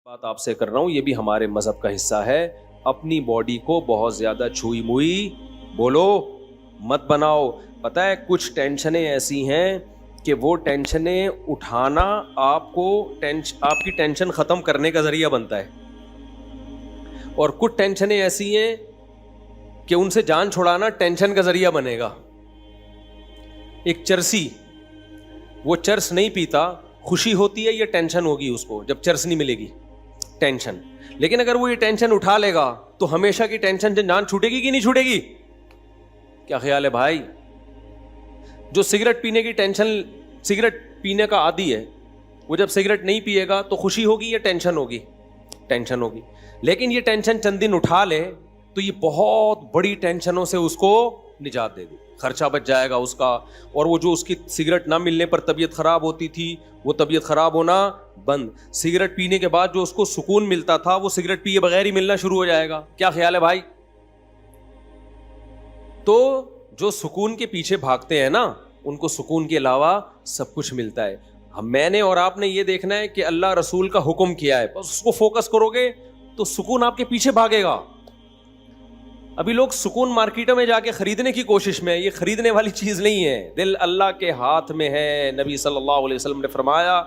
بات آپ سے کر رہا ہوں، یہ بھی ہمارے مذہب کا حصہ ہے. اپنی باڈی کو بہت زیادہ چھوئی موئی بولو مت بناؤ. پتہ ہے کچھ ٹینشنیں ایسی ہیں کہ وہ ٹینشنیں اٹھانا آپ کی ٹینشن ختم کرنے کا ذریعہ بنتا ہے، اور کچھ ٹینشنیں ایسی ہیں کہ ان سے جان چھڑانا ٹینشن کا ذریعہ بنے گا. ایک چرسی، وہ چرس نہیں پیتا، خوشی ہوتی ہے یہ ٹینشن ہوگی اس کو جب چرس نہیں ملے گی، ٹینشن. لیکن اگر وہ یہ ٹینشن اٹھا لے گا تو ہمیشہ کی ٹینشن جان چھوٹے گی کہ نہیں چھوٹے گی؟ کیا خیال ہے بھائی؟ جو سگریٹ پینے کی ٹینشن، سگریٹ پینے کا عادی ہے، وہ جب سگریٹ نہیں پیے گا تو خوشی ہوگی یا ٹینشن ہوگی؟ ٹینشن ہوگی. لیکن یہ ٹینشن چند دن اٹھا لے تو یہ بہت بڑی ٹینشنوں سے اس کو نجات دے دے، خرچہ بچ جائے گا اس کا. اور وہ جو اس کی سگریٹ نہ ملنے پر طبیعت خراب ہوتی تھی وہ طبیعت خراب ہونا بند. سگریٹ پینے کے بعد جو اس کو سکون ملتا تھا وہ سگریٹ پیے بغیر ہی ملنا شروع ہو جائے گا. کیا خیال ہے بھائی؟ تو جو سکون کے پیچھے بھاگتے ہیں نا، ان کو سکون کے علاوہ سب کچھ ملتا ہے. میں نے اور آپ نے یہ دیکھنا ہے کہ اللہ رسول کا حکم کیا ہے، بس اس کو فوکس کرو گے تو سکون آپ کے پیچھے بھاگے گا. ابھی لوگ سکون مارکیٹوں میں جا کے خریدنے کی کوشش میں، یہ خریدنے والی چیز نہیں ہے، دل اللہ کے ہاتھ میں ہے. نبی صلی اللہ علیہ وسلم نے فرمایا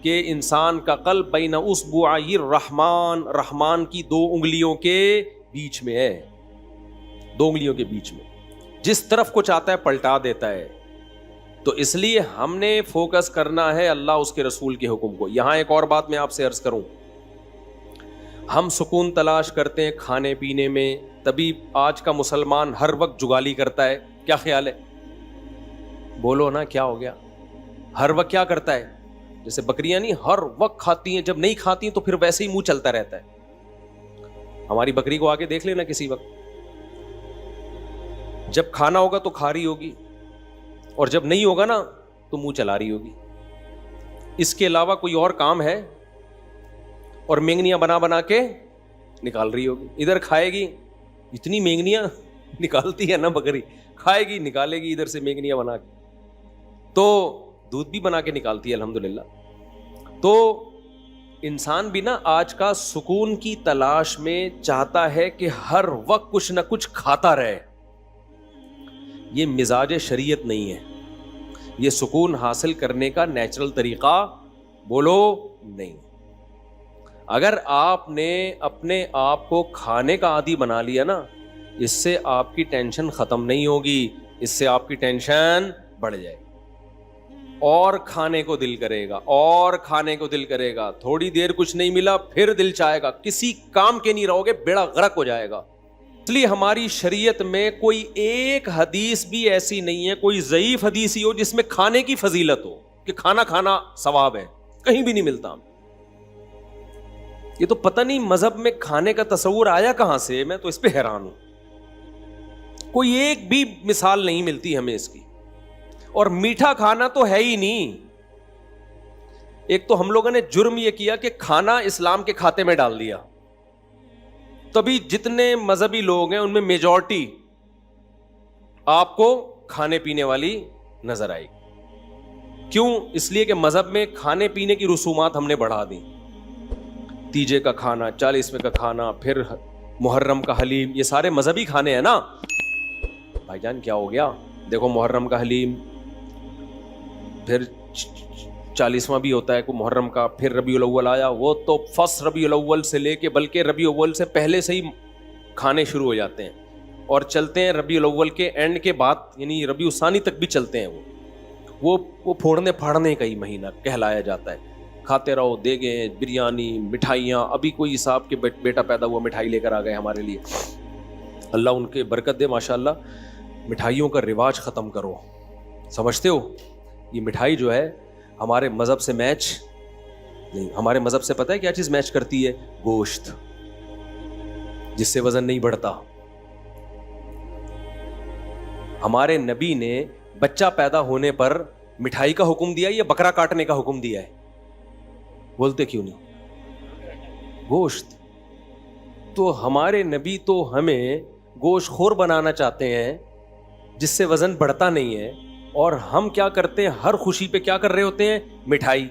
کہ انسان کا قلب بین اصبعی الرحمن، رحمان کی دو انگلیوں کے بیچ میں ہے، دو انگلیوں کے بیچ میں، جس طرف کو چاہتا ہے پلٹا دیتا ہے. تو اس لیے ہم نے فوکس کرنا ہے اللہ اس کے رسول کے حکم کو. یہاں ایک اور بات میں آپ سے عرض کروں، ہم سکون تلاش کرتے ہیں کھانے پینے میں، تبھی آج کا مسلمان ہر وقت جگالی کرتا ہے. کیا خیال ہے؟ بولو نا کیا ہو گیا؟ ہر وقت کیا کرتا ہے؟ جیسے بکریاں نہیں ہر وقت کھاتی ہیں، جب نہیں کھاتی تو پھر ویسے ہی منہ چلتا رہتا ہے. ہماری بکری کو آگے دیکھ لینا کسی وقت، جب کھانا ہوگا تو کھا رہی ہوگی، اور جب نہیں ہوگا نا تو منہ چلا رہی ہوگی. اس کے علاوہ کوئی اور کام ہے؟ اور مینگنیاں بنا بنا کے نکال رہی ہوگی. ادھر کھائے گی، اتنی مینگنیاں نکالتی ہے نا بکری، کھائے گی نکالے گی ادھر سے مینگنیاں بنا کے، تو دودھ بھی بنا کے نکالتی ہے الحمدللہ. تو انسان بھی نا آج کا سکون کی تلاش میں چاہتا ہے کہ ہر وقت کچھ نہ کچھ کھاتا رہے. یہ مزاج شریعت نہیں ہے، یہ سکون حاصل کرنے کا نیچرل طریقہ بولو نہیں. اگر آپ نے اپنے آپ کو کھانے کا عادی بنا لیا نا، اس سے آپ کی ٹینشن ختم نہیں ہوگی، اس سے آپ کی ٹینشن بڑھ جائے گی، اور کھانے کو دل کرے گا، اور کھانے کو دل کرے گا. تھوڑی دیر کچھ نہیں ملا پھر دل چاہے گا، کسی کام کے نہیں رہو گے، بیڑا غرق ہو جائے گا. اس لیے ہماری شریعت میں کوئی ایک حدیث بھی ایسی نہیں ہے، کوئی ضعیف حدیث ہی ہو جس میں کھانے کی فضیلت ہو کہ کھانا کھانا ثواب ہے، کہیں بھی نہیں ملتا. یہ تو پتہ نہیں مذہب میں کھانے کا تصور آیا کہاں سے، میں تو اس پہ حیران ہوں. کوئی ایک بھی مثال نہیں ملتی ہمیں اس کی. اور میٹھا کھانا تو ہے ہی نہیں. ایک تو ہم لوگوں نے جرم یہ کیا کہ کھانا اسلام کے کھاتے میں ڈال دیا، تبھی جتنے مذہبی لوگ ہیں ان میں میجورٹی آپ کو کھانے پینے والی نظر آئے گی. کیوں؟ اس لیے کہ مذہب میں کھانے پینے کی رسومات ہم نے بڑھا دی. تیجے کا کھانا، 40ویں کا کھانا، پھر محرم کا حلیم، یہ سارے مذہبی کھانے ہیں نا. بھائی جان کیا ہو گیا؟ دیکھو محرم کا حلیم، پھر 40واں بھی ہوتا ہے کو محرم کا، پھر ربیع الاول آیا، وہ تو فرسٹ ربیع الاول سے لے کے بلکہ ربیع الاول سے پہلے سے ہی کھانے شروع ہو جاتے ہیں، اور چلتے ہیں ربیع الاول کے اینڈ کے بعد، یعنی ربیع الثانی تک بھی چلتے ہیں. وہ پھوڑنے پھاڑنے کا ہی مہینہ کہلایا جاتا ہے. کھاتے رہو، دیگیں، بریانی، مٹھائیاں. ابھی کوئی صاحب کے بیٹا پیدا ہوا، مٹھائی لے کر آ گئے ہمارے لیے، اللہ ان کے برکت دے ماشاءاللہ. مٹھائیوں کا رواج ختم کرو. سمجھتے ہو یہ مٹھائی جو ہے ہمارے مذہب سے میچ نہیں. ہمارے مذہب سے پتہ ہے کیا چیز میچ کرتی ہے؟ گوشت، جس سے وزن نہیں بڑھتا. ہمارے نبی نے بچہ پیدا ہونے پر مٹھائی کا حکم دیا یا بکرا کاٹنے کا حکم دیا ہے؟ بولتے کیوں نہیں؟ گوشت. تو ہمارے نبی تو ہمیں گوشت خور بنانا چاہتے ہیں جس سے وزن بڑھتا نہیں ہے، اور ہم کیا کرتے ہیں؟ ہر خوشی پہ کیا کر رہے ہوتے ہیں؟ مٹھائی.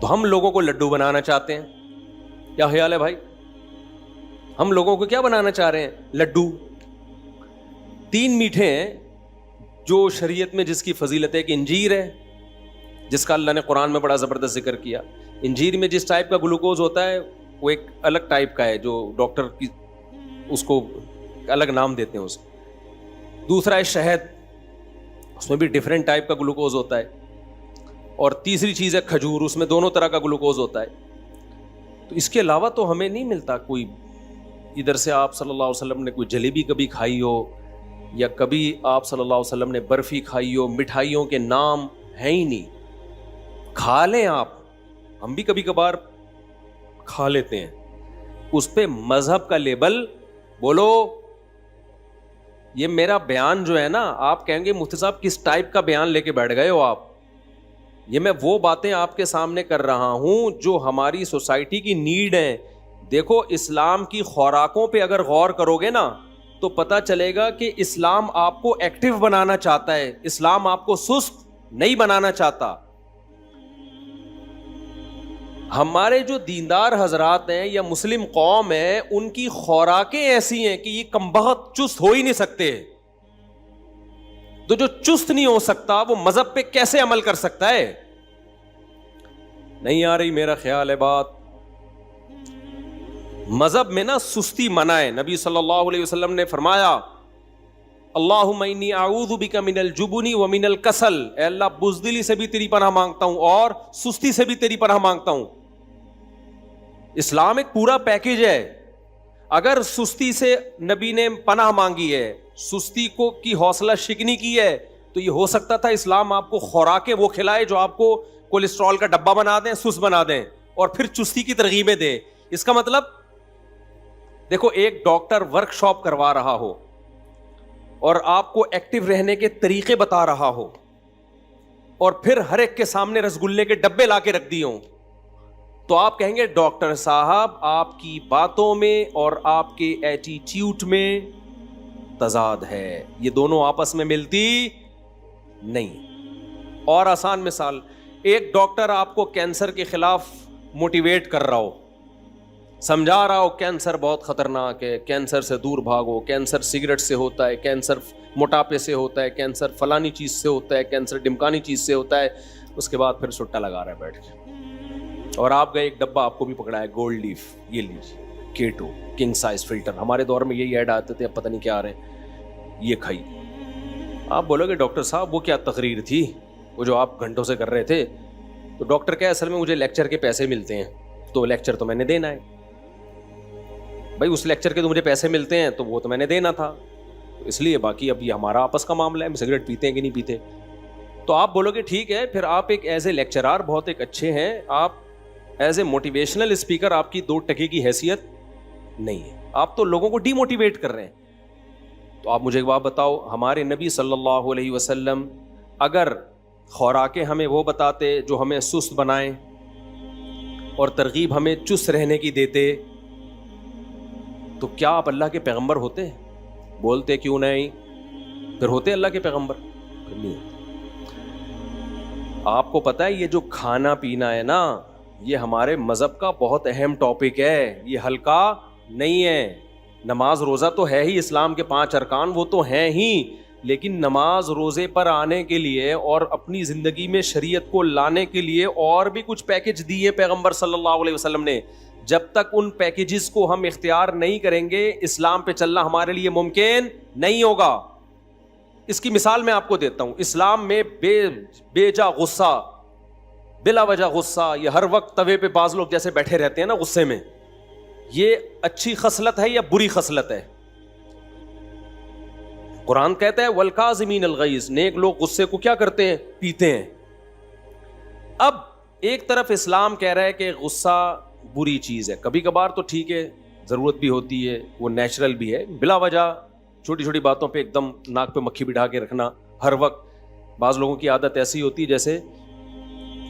تو ہم لوگوں کو لڈو بنانا چاہتے ہیں. کیا خیال ہے بھائی؟ ہم لوگوں کو کیا بنانا چاہ رہے ہیں؟ لڈو. 3 میٹھے ہیں جو شریعت میں جس کی فضیلت ہے. ایک انجیر ہے جس کا اللہ نے قرآن میں بڑا زبردست ذکر کیا. انجیر میں جس ٹائپ کا گلوکوز ہوتا ہے وہ ایک الگ ٹائپ کا ہے جو ڈاکٹر کی اس کو الگ نام دیتے ہیں اس کو. دوسرا ہے شہد, اس میں بھی ڈیفرنٹ ٹائپ کا گلوکوز ہوتا ہے. اور تیسری چیز ہے کھجور, اس میں دونوں طرح کا گلوکوز ہوتا ہے. تو اس کے علاوہ تو ہمیں نہیں ملتا کوئی. ادھر سے آپ صلی اللہ علیہ وسلم نے کوئی جلیبی کبھی کھائی ہو, یا کبھی آپ صلی اللہ علیہ وسلم نے برفی کھائی ہو, مٹھائیوں کے نام ہیں ہی نہیں. کھا لیں آپ, ہم بھی کبھی کبھار کھا لیتے ہیں. اس پہ مذہب کا لیبل بولو. یہ میرا بیان جو ہے نا, آپ کہیں گے مفتی صاحب کس ٹائپ کا بیان لے کے بیٹھ گئے ہو آپ. یہ میں وہ باتیں آپ کے سامنے کر رہا ہوں جو ہماری سوسائٹی کی نیڈ ہیں. دیکھو اسلام کی خوراکوں پہ اگر غور کرو گے نا تو پتہ چلے گا کہ اسلام آپ کو ایکٹیو بنانا چاہتا ہے, اسلام آپ کو سست نہیں بنانا چاہتا. ہمارے جو دیندار حضرات ہیں یا مسلم قوم ہے ان کی خوراکیں ایسی ہیں کہ یہ کمبخت چست ہو ہی نہیں سکتے. تو جو چست نہیں ہو سکتا وہ مذہب پہ کیسے عمل کر سکتا ہے؟ نہیں آ رہی میرا خیال ہے بات. مذہب میں نا سستی منع ہے. نبی صلی اللہ علیہ وسلم نے فرمایا اللہم انی اعوذ بک من الجبن ومن الکسل, اے اللہ بزدلی سے بھی تیری پناہ مانگتا ہوں اور سستی سے بھی تیری پناہ مانگتا ہوں. اسلام ایک پورا پیکج ہے. اگر سستی سے نبی نے پناہ مانگی ہے, سستی کو کی حوصلہ شکنی کی ہے, تو یہ ہو سکتا تھا اسلام آپ کو خوراکیں وہ کھلائے جو آپ کو کولیسٹرول کا ڈبہ بنا دیں, سست بنا دیں, اور پھر چستی کی ترغیبیں دے. اس کا مطلب دیکھو ایک ڈاکٹر ورک شاپ کروا رہا ہو اور آپ کو ایکٹیو رہنے کے طریقے بتا رہا ہو, اور پھر ہر ایک کے سامنے رسگلے کے ڈبے لا کے رکھ دیے ہوں, تو آپ کہیں گے ڈاکٹر صاحب آپ کی باتوں میں اور آپ کے ایٹیٹیوڈ میں تضاد ہے, یہ دونوں آپس میں ملتی نہیں. اور آسان مثال, ایک ڈاکٹر آپ کو کینسر کے خلاف موٹیویٹ کر رہا ہو, سمجھا رہا ہو کینسر بہت خطرناک ہے, کینسر سے دور بھاگو, کینسر سگریٹ سے ہوتا ہے, کینسر موٹاپے سے ہوتا ہے, کینسر فلانی چیز سے ہوتا ہے, کینسر ڈمکانی چیز سے ہوتا ہے. اس کے بعد پھر سٹا لگا رہا ہے بیٹھ کے, اور آپ گئے ایک ڈبہ آپ کو بھی پکڑا ہے گولڈ لیف, یہ لیجیے کیٹو کنگ سائز فلٹر. ہمارے دور میں یہی ایڈ آتے تھے, اب پتہ نہیں کیا آ رہے ہیں, یہ کھائی. آپ بولو گے ڈاکٹر صاحب وہ کیا تقریر تھی وہ جو آپ گھنٹوں سے کر رہے تھے؟ تو ڈاکٹر کیا, اصل میں مجھے لیکچر کے پیسے ملتے ہیں تو لیکچر تو میں نے دینا ہے بھائی, اس لیکچر کے تو مجھے پیسے ملتے ہیں تو وہ تو میں نے دینا تھا, اس لیے باقی اب یہ ہمارا آپس کا معاملہ ہے, ہم سگریٹ پیتے ہیں کہ نہیں پیتے. تو آپ بولو گے ٹھیک ہے, پھر آپ ایک ایز اے لیکچرار بہت ایک اچھے ہیں, آپ ایز اے موٹیویشنل اسپیکر آپ کی 2 ٹکے کی حیثیت نہیں ہے, آپ تو لوگوں کو ڈی موٹیویٹ کر رہے ہیں. تو آپ مجھے ایک بات بتاؤ, ہمارے نبی صلی اللہ علیہ وسلم اگر خوراکیں ہمیں وہ بتاتے جو ہمیں سست بنائیں اور ترغیب ہمیں چست رہنے کی دیتے, تو کیا آپ اللہ کے پیغمبر ہوتے؟ بولتے کیوں نہیں, پھر ہوتے اللہ کے پیغمبر؟ پھر نہیں ہوتے. آپ کو پتا ہے یہ جو کھانا پینا ہے نا, یہ ہمارے مذہب کا بہت اہم ٹاپک ہے, یہ ہلکا نہیں ہے. نماز روزہ تو ہے ہی, اسلام کے 5 ارکان وہ تو ہیں ہی, لیکن نماز روزے پر آنے کے لیے اور اپنی زندگی میں شریعت کو لانے کے لیے اور بھی کچھ پیکج دیے پیغمبر صلی اللہ علیہ وسلم نے. جب تک ان پیکیجز کو ہم اختیار نہیں کریں گے اسلام پہ چلنا ہمارے لیے ممکن نہیں ہوگا. اس کی مثال میں آپ کو دیتا ہوں. اسلام میں بے جا غصہ, بلا وجہ غصہ, یہ ہر وقت توے پہ بعض لوگ جیسے بیٹھے رہتے ہیں نا غصے میں, یہ اچھی خصلت ہے یا بری خصلت ہے؟ قرآن کہتا ہے والکاظمین الغیظ, نیک لوگ غصے کو کیا کرتے ہیں؟ پیتے ہیں. اب ایک طرف اسلام کہہ رہا ہے کہ غصہ بری چیز ہے, کبھی کبھار تو ٹھیک ہے, ضرورت بھی ہوتی ہے, وہ نیچرل بھی ہے. بلا وجہ چھوٹی چھوٹی باتوں پہ ایک دم ناک پہ مکھی بٹھا کے رکھنا ہر وقت, بعض لوگوں کی عادت ایسی ہوتی ہے جیسے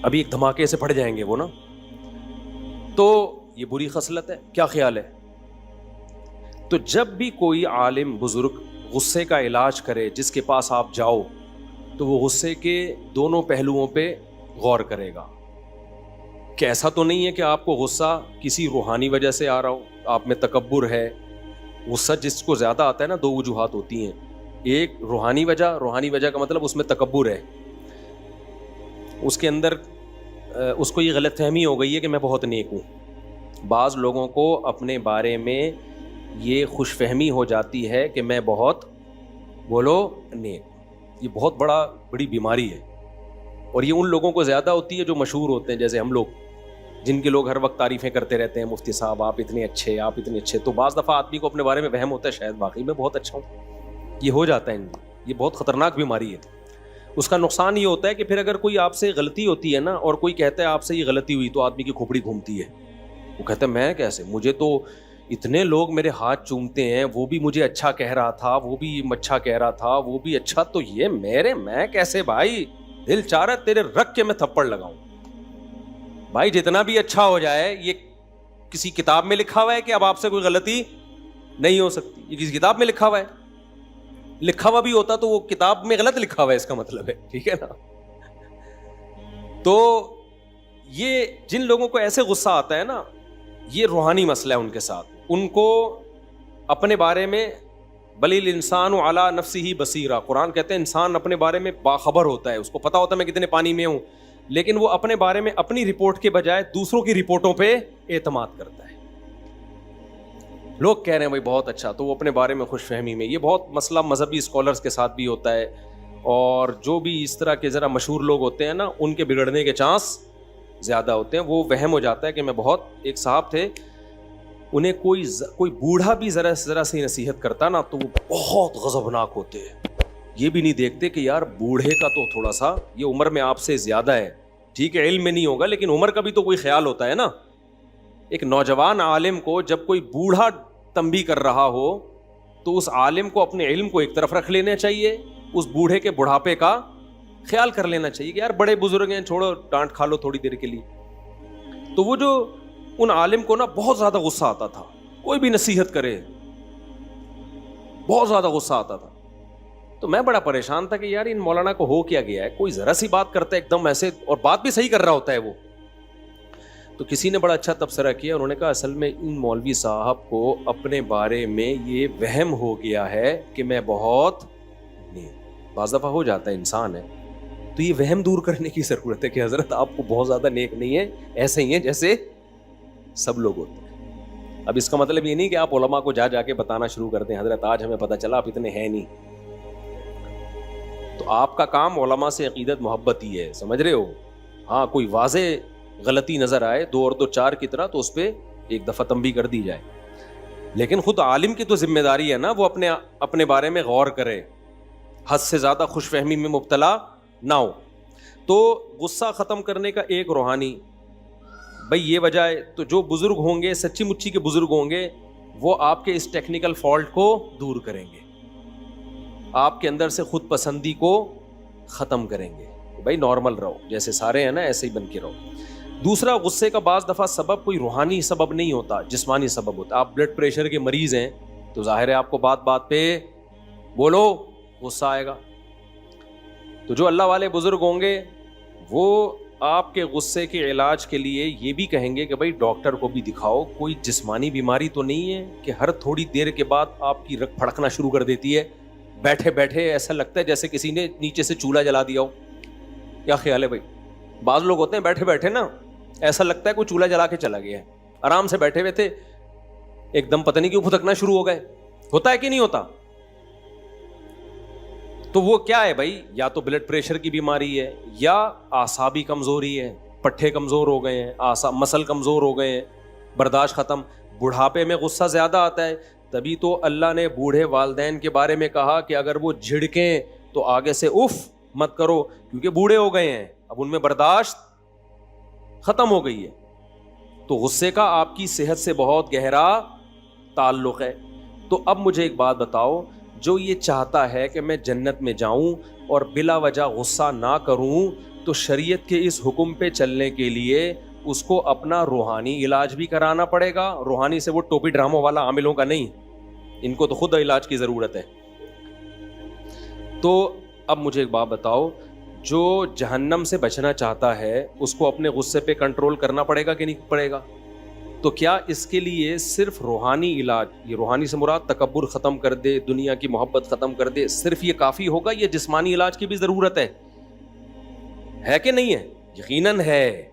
ابھی ایک دھماکے سے پھٹ جائیں گے وہ نا, تو یہ بری خصلت ہے. کیا خیال ہے؟ تو جب بھی کوئی عالم بزرگ غصے کا علاج کرے, جس کے پاس آپ جاؤ, تو وہ غصے کے دونوں پہلوؤں پہ غور کرے گا. کہ ایسا تو نہیں ہے کہ آپ کو غصہ کسی روحانی وجہ سے آ رہا ہو, آپ میں تکبر ہے. غصہ جس کو زیادہ آتا ہے نا, 2 وجوہات ہوتی ہیں. ایک روحانی وجہ کا مطلب اس میں تکبر ہے, اس کے اندر اس کو یہ غلط فہمی ہو گئی ہے کہ میں بہت نیک ہوں. بعض لوگوں کو اپنے بارے میں یہ خوش فہمی ہو جاتی ہے کہ میں بہت نیک. یہ بہت بڑی بیماری ہے, اور یہ ان لوگوں کو زیادہ ہوتی ہے جو مشہور ہوتے ہیں, جیسے ہم لوگ, جن کے لوگ ہر وقت تعریفیں کرتے رہتے ہیں, مفتی صاحب آپ اتنے اچھے. تو بعض دفعہ آدمی کو اپنے بارے میں وہم ہوتا ہے شاید واقعی میں بہت اچھا ہوں. یہ ہو جاتا ہے, یہ بہت خطرناک بیماری ہے. اس کا نقصان یہ ہوتا ہے کہ پھر اگر کوئی آپ سے غلطی ہوتی ہے نا, اور کوئی کہتا ہے آپ سے یہ غلطی ہوئی, تو آدمی کی کھوپڑی گھومتی ہے. وہ کہتا ہے میں کیسے, مجھے تو اتنے لوگ میرے ہاتھ چومتے ہیں, وہ بھی مجھے اچھا کہہ رہا تھا, وہ بھی اچھا کہہ رہا تھا, وہ بھی اچھا, تو یہ میں کیسے بھائی, دل چاہ رہا ہے تیرے رکھ کے میں تھپڑ لگاؤں. بھائی جتنا بھی اچھا ہو جائے, یہ کسی کتاب میں لکھا ہوا ہے کہ اب آپ سے کوئی غلطی نہیں ہو سکتی؟ یہ کسی کتاب میں لکھا ہوا ہے؟ لکھا ہوا بھی ہوتا تو وہ کتاب میں غلط لکھا ہوا ہے, اس کا مطلب ہے, ٹھیک ہے نا. تو یہ جن لوگوں کو ایسے غصہ آتا ہے نا, یہ روحانی مسئلہ ہے ان کے ساتھ. ان کو اپنے بارے میں بل الانسان علی نفسہ بصیرہ, قرآن کہتے ہیں انسان اپنے بارے میں باخبر ہوتا ہے, اس کو پتا ہوتا ہے میں کتنے پانی میں ہوں, لیکن وہ اپنے بارے میں اپنی رپورٹ کے بجائے دوسروں کی رپورٹوں پہ اعتماد کرتا ہے. لوگ کہہ رہے ہیں بھائی بہت اچھا, تو وہ اپنے بارے میں خوش فہمی میں. یہ بہت مسئلہ مذہبی اسکالرز کے ساتھ بھی ہوتا ہے, اور جو بھی اس طرح کے ذرا مشہور لوگ ہوتے ہیں نا, ان کے بگڑنے کے چانس زیادہ ہوتے ہیں. وہ وہم ہو جاتا ہے کہ میں بہت, ایک صاحب تھے, انہیں کوئی بوڑھا بھی ذرا سی نصیحت کرتا نا تو وہ بہت غضبناک ہوتے ہیں. یہ بھی نہیں دیکھتے کہ یار بوڑھے کا تو تھوڑا سا یہ عمر میں آپ سے زیادہ ہے, ٹھیک ہے علم میں نہیں ہوگا, لیکن عمر کا بھی تو کوئی خیال ہوتا ہے نا. ایک نوجوان عالم کو جب کوئی بوڑھا تنبیہ کر رہا ہو تو اس عالم کو اپنے علم کو ایک طرف رکھ لینا چاہیے, اس بوڑھے کے بڑھاپے کا خیال کر لینا چاہیے کہ یار بڑے بزرگ ہیں, چھوڑو ڈانٹ کھا لو تھوڑی دیر کے لیے. تو وہ جو ان عالم کو نا بہت زیادہ غصہ آتا تھا, کوئی بھی نصیحت کرے بہت زیادہ غصہ آتا تھا. تو میں بڑا پریشان تھا کہ یار ان مولانا کو ہو کیا گیا ہے, کوئی ذرا سی بات کرتا ہے ایک دم ایسے, اور بات بھی صحیح کر رہا ہوتا ہے وہ. تو کسی نے بڑا اچھا تبصرہ کیا, انہوں نے کہا اصل میں ان مولوی صاحب کو اپنے بارے میں یہ وہم ہو گیا ہے کہ میں بہت نیک. بعض دفعہ ہو جاتا ہے, انسان ہے, تو یہ وہم دور کرنے کی ضرورت ہے کہ حضرت آپ کو بہت زیادہ نیک نہیں ہے, ایسے ہی ہیں جیسے سب لوگ ہوتے ہیں. اب اس کا مطلب یہ نہیں کہ آپ علماء کو جا کے بتانا شروع کر دیں حضرت آج ہمیں پتہ چلا آپ اتنے ہیں نہیں. تو آپ کا کام علماء سے عقیدت محبت ہی ہے, سمجھ رہے ہو. ہاں کوئی واضح غلطی نظر آئے 2 اور 2 4 کی طرح, تو اس پہ ایک دفعہ تنبیہ کر دی جائے, لیکن خود عالم کی تو ذمہ داری ہے نا وہ اپنے بارے میں غور کرے, حد سے زیادہ خوش فہمی میں مبتلا نہ ہو. تو غصہ ختم کرنے کا ایک روحانی بھائی یہ وجہ ہے. تو جو بزرگ ہوں گے, سچی مچی کے بزرگ ہوں گے, وہ آپ کے اس ٹیکنیکل فالٹ کو دور کریں گے, آپ کے اندر سے خود پسندی کو ختم کریں گے. بھائی نارمل رہو, جیسے سارے ہیں نا ایسے ہی بن کے رہو. دوسرا, غصے کا بعض دفعہ سبب کوئی روحانی سبب نہیں ہوتا, جسمانی سبب ہوتا. آپ بلڈ پریشر کے مریض ہیں تو ظاہر ہے آپ کو بات بات پہ بولو غصہ آئے گا. تو جو اللہ والے بزرگ ہوں گے وہ آپ کے غصے کے علاج کے لیے یہ بھی کہیں گے کہ بھائی ڈاکٹر کو بھی دکھاؤ, کوئی جسمانی بیماری تو نہیں ہے کہ ہر تھوڑی دیر کے بعد آپ کی رگ پھڑکنا شروع کر دیتی ہے, بیٹھے بیٹھے ایسا لگتا ہے جیسے کسی نے نیچے سے چولہا جلا دیا ہو. کیا خیال ہے بھائی؟ بعض لوگ ہوتے ہیں بیٹھے بیٹھے نا ایسا لگتا ہے کوئی چولہا جلا کے چلا گیا ہے, آرام سے بیٹھے ہوئے تھے ایک دم پتہ نہیں کیوں پھٹکنا شروع ہو گئے. ہوتا ہے کہ نہیں ہوتا؟ تو وہ کیا ہے بھائی, یا تو بلڈ پریشر کی بیماری ہے, یا اعصابی کمزوری ہے, پٹھے کمزور ہو گئے ہیں, مسل کمزور ہو گئے ہیں, برداشت ختم. بڑھاپے میں غصہ زیادہ آتا ہے, تبھی تو اللہ نے بوڑھے والدین کے بارے میں کہا کہ اگر وہ جھڑکیں تو آگے سے اف مت کرو, کیونکہ بوڑھے ہو گئے ہیں, اب ان میں برداشت ختم ہو گئی ہے. تو غصے کا آپ کی صحت سے بہت گہرا تعلق ہے. تو اب مجھے ایک بات بتاؤ, جو یہ چاہتا ہے کہ میں جنت میں جاؤں اور بلا وجہ غصہ نہ کروں, تو شریعت کے اس حکم پہ چلنے کے لیے اس کو اپنا روحانی علاج بھی کرانا پڑے گا. روحانی سے وہ ٹوپی ڈراموں والا عاملوں کا نہیں, ان کو تو خود علاج کی ضرورت ہے. تو اب مجھے ایک بات بتاؤ, جو جہنم سے بچنا چاہتا ہے اس کو اپنے غصے پہ کنٹرول کرنا پڑے گا کہ نہیں پڑے گا؟ تو کیا اس کے لیے صرف روحانی علاج، یہ روحانی سے مراد تکبر ختم کر دے، دنیا کی محبت ختم کر دے، صرف یہ کافی ہوگا؟ یہ جسمانی علاج کی بھی ضرورت ہے کہ نہیں ہے؟ یقیناً ہے،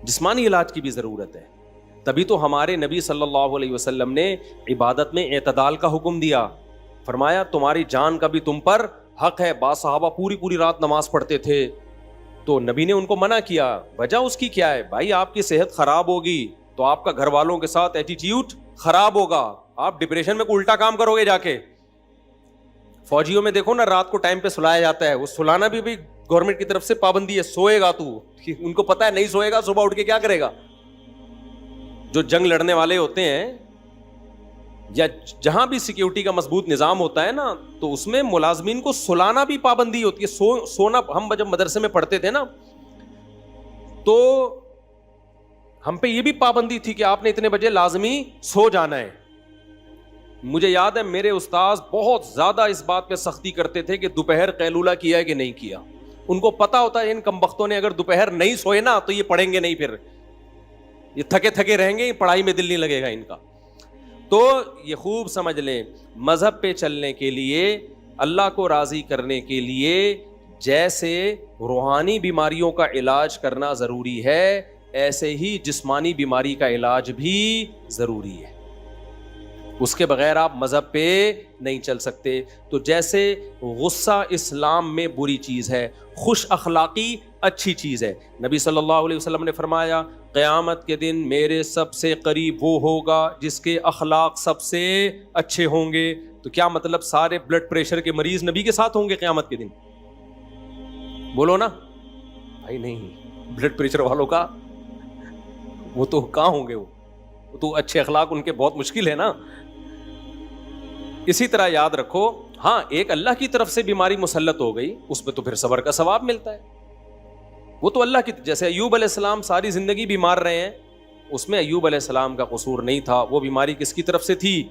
جسمانی علاج کی بھی ضرورت ہے۔ تبھی تو ہمارے نبی صلی اللہ علیہ وسلم نے عبادت میں اعتدال کا حکم دیا، فرمایا تمہاری جان کا بھی تم پر حق ہے۔ بعض صحابہ پوری رات نماز پڑھتے تھے تو نبی نے ان کو منع کیا، وجہ اس کی کیا ہے؟ بھائی آپ کی صحت خراب ہوگی تو آپ کا گھر والوں کے ساتھ ایٹیٹیوڈ خراب ہوگا، آپ ڈپریشن میں کوئی الٹا کام کرو گے جا کے۔ فوجیوں میں دیکھو نا، رات کو ٹائم پہ سلایا جاتا ہے، وہ سلانا بھی گورنمنٹ کی طرف سے پابندی ہے، سوئے گا تو، ان کو پتا ہے نہیں سوئے گا صبح اٹھ کے کیا کرے گا۔ جو جنگ لڑنے والے ہوتے ہیں یا جہاں بھی سیکیورٹی کا مضبوط نظام ہوتا ہے نا، تو اس میں ملازمین کو سلانا بھی پابندی ہوتی ہے۔ سونا ہم جب مدرسے میں پڑھتے تھے نا تو ہم پہ یہ بھی پابندی تھی کہ آپ نے اتنے بجے لازمی سو جانا ہے۔ مجھے یاد ہے میرے استاذ بہت زیادہ اس بات پہ سختی کرتے تھے کہ دوپہر قیلولہ کیا ہے کہ نہیں کیا۔ ان کو پتا ہوتا ہے ان کمبختوں نے اگر دوپہر نہیں سوئے نا تو یہ پڑھیں گے نہیں، پھر یہ تھکے تھکے رہیں گے، پڑھائی میں دل نہیں لگے گا ان کا۔ تو یہ خوب سمجھ لیں، مذہب پہ چلنے کے لیے، اللہ کو راضی کرنے کے لیے جیسے روحانی بیماریوں کا علاج کرنا ضروری ہے، ایسے ہی جسمانی بیماری کا علاج بھی ضروری ہے۔ اس کے بغیر آپ مذہب پہ نہیں چل سکتے۔ تو جیسے غصہ اسلام میں بری چیز ہے، خوش اخلاقی اچھی چیز ہے۔ نبی صلی اللہ علیہ وسلم نے فرمایا قیامت کے دن میرے سب سے قریب وہ ہوگا جس کے اخلاق سب سے اچھے ہوں گے۔ تو کیا مطلب سارے بلڈ پریشر کے مریض نبی کے ساتھ ہوں گے قیامت کے دن؟ بولو نا بھائی، نہیں، بلڈ پریشر والوں کا وہ تو کہاں ہوں گے، وہ تو اچھے اخلاق ان کے بہت مشکل ہے نا۔ اسی طرح یاد رکھو، ہاں ایک اللہ کی طرف سے بیماری مسلط ہو گئی، اس پہ تو پھر صبر کا ثواب ملتا ہے، وہ تو اللہ کی، جیسے ایوب علیہ السلام ساری زندگی بیمار رہے ہیں، اس میں ایوب علیہ السلام کا قصور نہیں تھا، وہ بیماری کس کی طرف سے تھی؟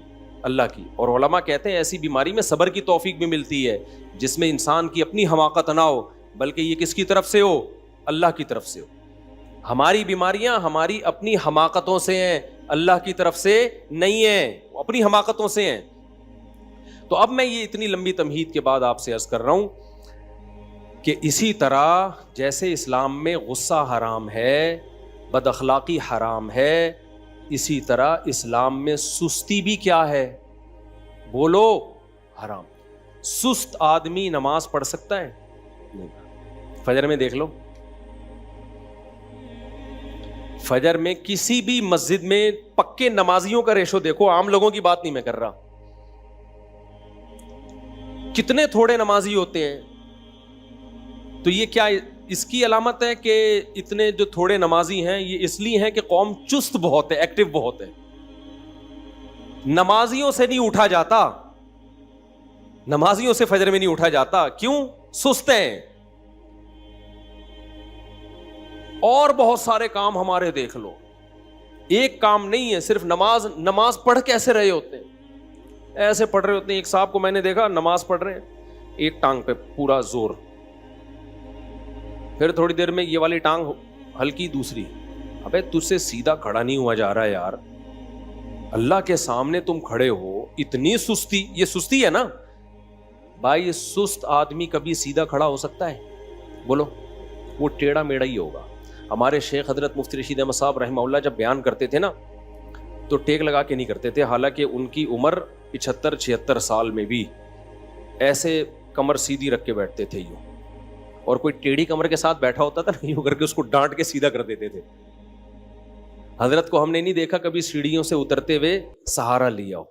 اللہ کی۔ اور علماء کہتے ہیں ایسی بیماری میں صبر کی توفیق بھی ملتی ہے، جس میں انسان کی اپنی حماقت نہ ہو، بلکہ یہ کس کی طرف سے ہو؟ اللہ کی طرف سے ہو۔ ہماری بیماریاں ہماری اپنی حماقتوں سے ہیں، اللہ کی طرف سے نہیں ہیں، اپنی حماقتوں سے ہیں۔ تو اب میں یہ اتنی لمبی تمہید کے بعد آپ سے عرض کر رہا ہوں کہ اسی طرح جیسے اسلام میں غصہ حرام ہے، بد اخلاقی حرام ہے، اسی طرح اسلام میں سستی بھی کیا ہے؟ بولو، حرام۔ سست آدمی نماز پڑھ سکتا ہے؟ نہیں۔ فجر میں دیکھ لو، فجر میں کسی بھی مسجد میں پکے نمازیوں کا ریشو دیکھو، عام لوگوں کی بات نہیں میں کر رہا، کتنے تھوڑے نمازی ہوتے ہیں۔ تو یہ کیا اس کی علامت ہے کہ اتنے جو تھوڑے نمازی ہیں یہ اس لیے ہیں کہ قوم چست بہت ہے، ایکٹیو بہت ہے؟ نمازیوں سے نہیں اٹھا جاتا، نمازیوں سے فجر میں نہیں اٹھا جاتا، کیوں؟ سست ہیں۔ اور بہت سارے کام ہمارے دیکھ لو، ایک کام نہیں ہے، صرف نماز پڑھ کیسے رہے ہوتے ہیں، ایسے پڑھ رہے ہوتے ہیں۔ ایک صاحب کو میں نے دیکھا نماز پڑھ رہے ہیں، ایک ٹانگ پہ پورا زور، پھر تھوڑی دیر میں یہ والی ٹانگ ہلکی، دوسری۔ ابے تجھ سے سیدھا کھڑا نہیں ہوا جا رہا ہے یار، اللہ کے سامنے تم کھڑے ہو، اتنی سستی، یہ سستی ہے نا بھائی؟ سست آدمی کبھی سیدھا کھڑا ہو سکتا ہے؟ بولو، وہ ٹیڑھا میڑھا ہی ہوگا۔ ہمارے شیخ حضرت مفتی رشید احمد صاحب رحمہ اللہ جب بیان کرتے تھے نا تو ٹیک لگا کے نہیں کرتے تھے، حالانکہ ان کی عمر 75-76 سال میں بھی ایسے کمر سیدھی رکھ کے بیٹھتے تھے یوں، اور کوئی ٹیڑھی کمر کے ساتھ بیٹھا ہوتا تھا نا یوں کر کے اس کو ڈانٹ کے سیدھا کر دیتے تھے۔ حضرت کو ہم نے نہیں دیکھا کبھی سیڑھیوں سے اترتے ہوئے سہارا لیا ہو،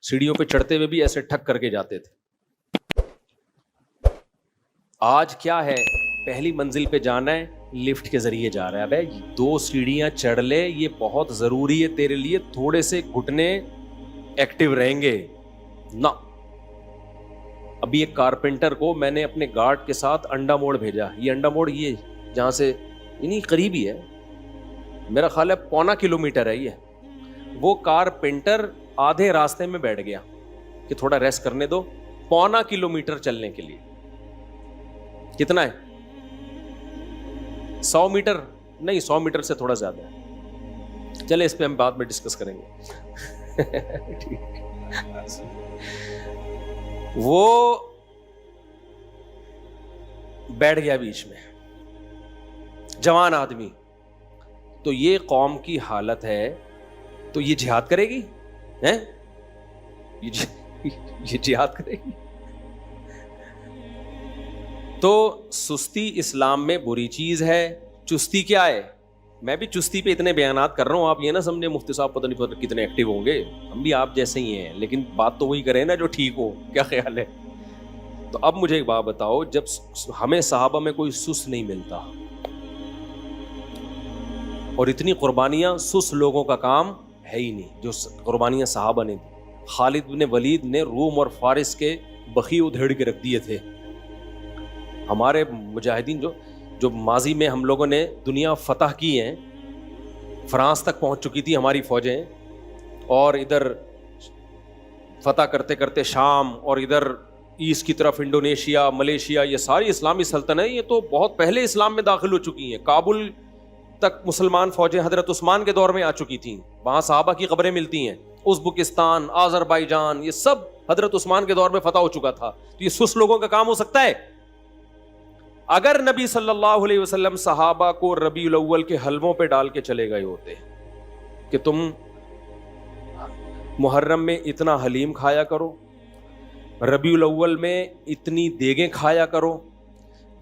سیڑھیوں پہ چڑھتے ہوئے بھی ایسے ٹھک کر کے جاتے تھے۔ آج کیا ہے، پہلی منزل پہ جانا ہے لفٹ کے ذریعے جا رہا ہے، بھائی 2 سیڑھیاں چڑھ لے، یہ بہت ضروری ہے تیرے لیے، تھوڑے سے گھٹنے ایکٹیو رہیں گے نا۔ ابھی ایک کارپینٹر کو میں نے اپنے گارڈ کے ساتھ انڈا موڑ بھیجا، یہ انڈا موڑ یہ جہاں سے یعنی قریب ہی ہے، میرا خیال ہے 0.25 کلومیٹر ہے یہ۔ وہ کارپینٹر آدھے راستے میں بیٹھ گیا کہ تھوڑا ریسٹ کرنے دو، 0.25 کلومیٹر چلنے کے لیے۔ کتنا ہے؟ 100 میٹر نہیں، 100 میٹر سے تھوڑا زیادہ ہے. چلے اس پہ ہم بعد میں ڈسکس کریں گے. وہ بیٹھ گیا بیچ میں، جوان آدمی. تو یہ قوم کی حالت ہے، تو یہ جہاد کرے گی؟ یہ جہاد کرے گی؟ تو سستی اسلام میں بری چیز ہے. چستی کیا ہے؟ میں بھی چستی پہ اتنے بیانات کر رہا ہوں، آپ یہ نہ سمجھے مفتی صاحب پتہ نہیں کتنے ایکٹیو ہوں گے، ہم بھی آپ جیسے ہی ہیں، لیکن بات تو وہی کریں نا جو ٹھیک ہو. کیا خیال ہے؟ تو اب مجھے ایک بات بتاؤ، جب ہمیں صحابہ میں کوئی سس نہیں ملتا، اور اتنی قربانیاں سس لوگوں کا کام ہے ہی نہیں جو قربانیاں صحابہ نے دی. خالد بن ولید نے روم اور فارس کے بخی ادھیڑ کے رکھ دیے تھے. ہمارے مجاہدین جو ماضی میں ہم لوگوں نے دنیا فتح کی ہیں، فرانس تک پہنچ چکی تھی ہماری فوجیں، اور ادھر فتح کرتے کرتے شام، اور ادھر ایسٹ کی طرف انڈونیشیا، ملیشیا، یہ ساری اسلامی سلطنتیں یہ تو بہت پہلے اسلام میں داخل ہو چکی ہیں. کابل تک مسلمان فوجیں حضرت عثمان کے دور میں آ چکی تھیں، وہاں صحابہ کی قبریں ملتی ہیں. ازبکستان، آذربائیجان، یہ سب حضرت عثمان کے دور میں فتح ہو چکا تھا. تو یہ سس لوگوں کا کام ہو سکتا ہے؟ اگر نبی صلی اللہ علیہ وسلم صحابہ کو ربیع الاول کے حلووں پہ ڈال کے چلے گئے ہوتے کہ تم محرم میں اتنا حلیم کھایا کرو، ربیع الاول میں اتنی دیگیں کھایا کرو،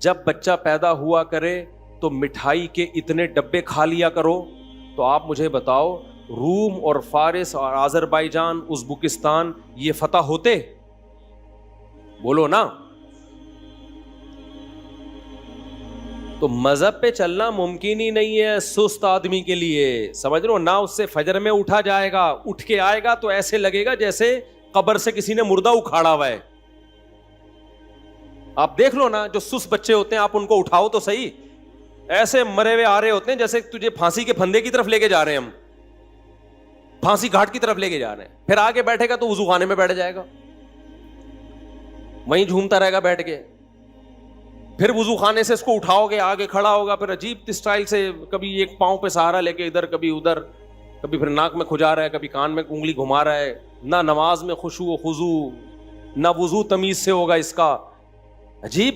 جب بچہ پیدا ہوا کرے تو مٹھائی کے اتنے ڈبے کھا لیا کرو، تو آپ مجھے بتاؤ روم اور فارس اور آذربائیجان، ازبکستان یہ فتح ہوتے؟ بولو نا. تو مذہب پہ چلنا ممکن ہی نہیں ہے سست آدمی کے لیے، سمجھ رہے ہو نا. اس سے فجر میں اٹھا جائے گا، اٹھ کے آئے گا تو ایسے لگے گا جیسے قبر سے کسی نے مردہ اکھاڑا ہوا ہے. آپ دیکھ لو نا، جو سست بچے ہوتے ہیں آپ ان کو اٹھاؤ تو صحیح، ایسے مرے ہوئے آ رہے ہوتے ہیں جیسے تجھے پھانسی کے پھندے کی طرف لے کے جا رہے ہیں، ہم پھانسی گھاٹ کی طرف لے کے جا رہے ہیں. پھر آگے بیٹھے گا تو وضو خانے میں بیٹھ جائے گا، وہیں جھومتا رہے گا بیٹھ کے. پھر وضو خانے سے اس کو اٹھاؤ گے، آگے کھڑا ہوگا، پھر عجیب اسٹائل سے کبھی ایک پاؤں پہ سہارا لے کے ادھر کبھی ادھر، کبھی پھر ناک میں کھجا رہا ہے، کبھی کان میں انگلی گھما رہا ہے. نہ نماز میں خشوع و خضوع، نہ وضو تمیز سے ہوگا اس کا. عجیب.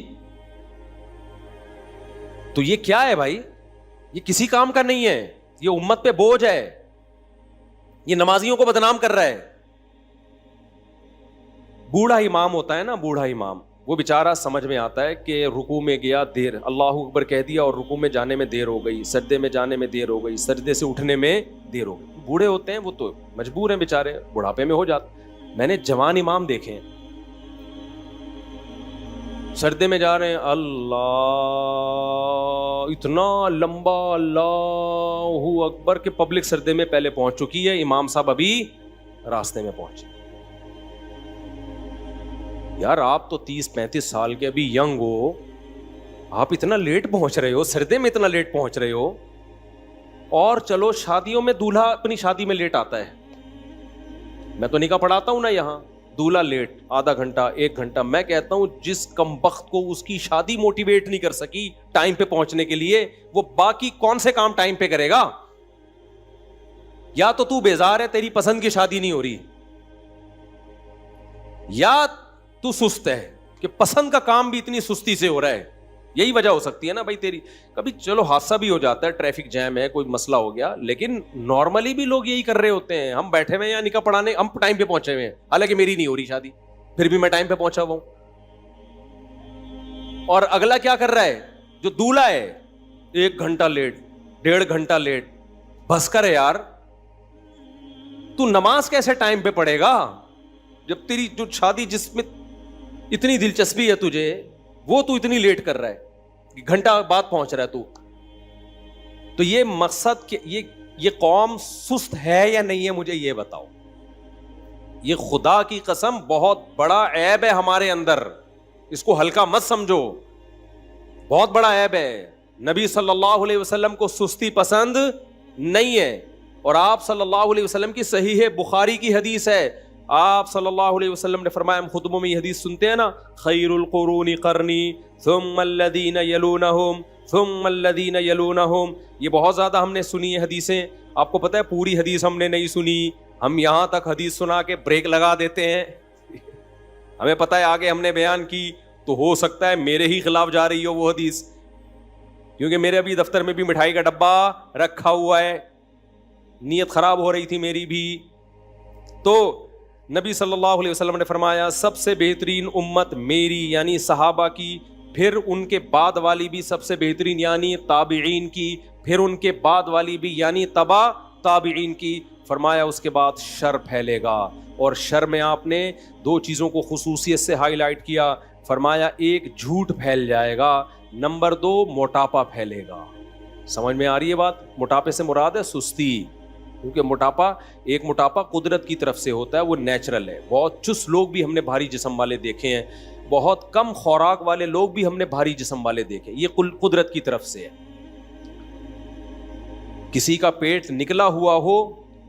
تو یہ کیا ہے بھائی؟ یہ کسی کام کا نہیں ہے، یہ امت پہ بوجھ ہے، یہ نمازیوں کو بدنام کر رہا ہے. بوڑھا امام ہوتا ہے نا، بوڑھا امام، وہ بیچارہ سمجھ میں آتا ہے کہ رکوع میں گیا دیر، اللہ اکبر کہہ دیا اور رکوع میں جانے میں دیر ہو گئی، سجدے میں جانے میں دیر ہو گئی، سجدے سے اٹھنے میں دیر ہو گئی. بوڑھے ہوتے ہیں وہ تو مجبور ہیں بیچارے، بڑھاپے میں ہو جاتے. میں نے جوان امام دیکھے ہیں سجدے میں جا رہے ہیں، اللہ اتنا لمبا اللہ اکبر کہ پبلک سجدے میں پہلے پہنچ چکی ہے، امام صاحب ابھی راستے میں پہنچے. یار آپ تو 30-35 سال کے ابھی ینگ ہو، آپ اتنا لیٹ پہنچ رہے ہو سجدے میں، اتنا لیٹ پہنچ رہے ہو. اور چلو شادیوں میں دولہا اپنی شادی میں لیٹ آتا ہے، میں تو نکاح پڑھاتا ہوں نا یہاں، دولہا لیٹ آدھا گھنٹہ 1 گھنٹہ. میں کہتا ہوں جس کمبخت کو اس کی شادی موٹیویٹ نہیں کر سکی ٹائم پہ پہنچنے کے لیے، وہ باقی کون سے کام ٹائم پہ کرے گا؟ یا تو بیزار ہے تیری پسند کی شادی نہیں ہو رہی، یا تو سست ہے کہ پسند کا کام بھی اتنی سستی سے ہو رہا ہے. یہی وجہ ہو سکتی ہے نا بھائی تیری. کبھی چلو حادثہ بھی ہو جاتا ہے، ٹریفک جیم ہے، کوئی مسئلہ ہو گیا، لیکن نارملی بھی لوگ یہی کر رہے ہوتے ہیں. ہم بیٹھے ہوئے ہیں یا نکاح پڑھانے، ہم ٹائم پہ پہنچے ہوئے ہیں، حالانکہ میری نہیں ہو رہی شادی، پھر بھی میں ٹائم پہ پہنچا ہوا ہوں. اور اگلا کیا کر رہا ہے؟ جو دولہا ہے 1 گھنٹہ لیٹ، 1.5 گھنٹہ لیٹ. بس کر یار، تو نماز کیسے ٹائم پہ پڑھے گا جب تیری جو شادی جس میں اتنی دلچسپی ہے تجھے، وہ تو اتنی لیٹ کر رہا ہے، گھنٹہ بعد پہنچ رہا ہے تو. تو یہ مقصد کہ یہ قوم سست ہے یا نہیں ہے، مجھے یہ بتاؤ. یہ خدا کی قسم بہت بڑا عیب ہے ہمارے اندر، اس کو ہلکا مت سمجھو، بہت بڑا عیب ہے. نبی صلی اللہ علیہ وسلم کو سستی پسند نہیں ہے. اور آپ صلی اللہ علیہ وسلم کی صحیح بخاری کی حدیث ہے، آپ صلی اللہ علیہ وسلم نے فرمایا, ہم خطبوں میں یہ حدیث سنتے ہیں نا, خیر القرون قرنی ثم الذین یلونہم ثم الذین یلونہم, یہ بہت زیادہ ہم نے سنی ہے حدیثیں. آپ کو پتہ ہے پوری حدیث ہم نے نہیں سنی, ہم یہاں تک حدیث سنا کے بریک لگا دیتے ہیں. ہمیں پتہ ہے آگے ہم نے بیان کی تو ہو سکتا ہے میرے ہی خلاف جا رہی ہو وہ حدیث, کیونکہ میرے ابھی دفتر میں بھی مٹھائی کا ڈبہ رکھا ہوا ہے, نیت خراب ہو رہی تھی میری بھی. تو نبی صلی اللہ علیہ وسلم نے فرمایا سب سے بہترین امت میری یعنی صحابہ کی, پھر ان کے بعد والی بھی سب سے بہترین یعنی تابعین کی, پھر ان کے بعد والی بھی یعنی تبع تابعین کی. فرمایا اس کے بعد شر پھیلے گا, اور شر میں آپ نے دو چیزوں کو خصوصیت سے ہائی لائٹ کیا. فرمایا ایک جھوٹ پھیل جائے گا, نمبر دو موٹاپا پھیلے گا. سمجھ میں آ رہی ہے بات؟ موٹاپے سے مراد ہے سستی, کیونکہ موٹاپا قدرت کی طرف سے ہوتا ہے, وہ نیچرل ہے. بہت چست لوگ بھی ہم نے بھاری جسم والے دیکھے ہیں, بہت کم خوراک والے لوگ بھی ہم نے بھاری جسم والے دیکھے, یہ قدرت کی طرف سے ہے. کسی کا پیٹ نکلا ہوا ہو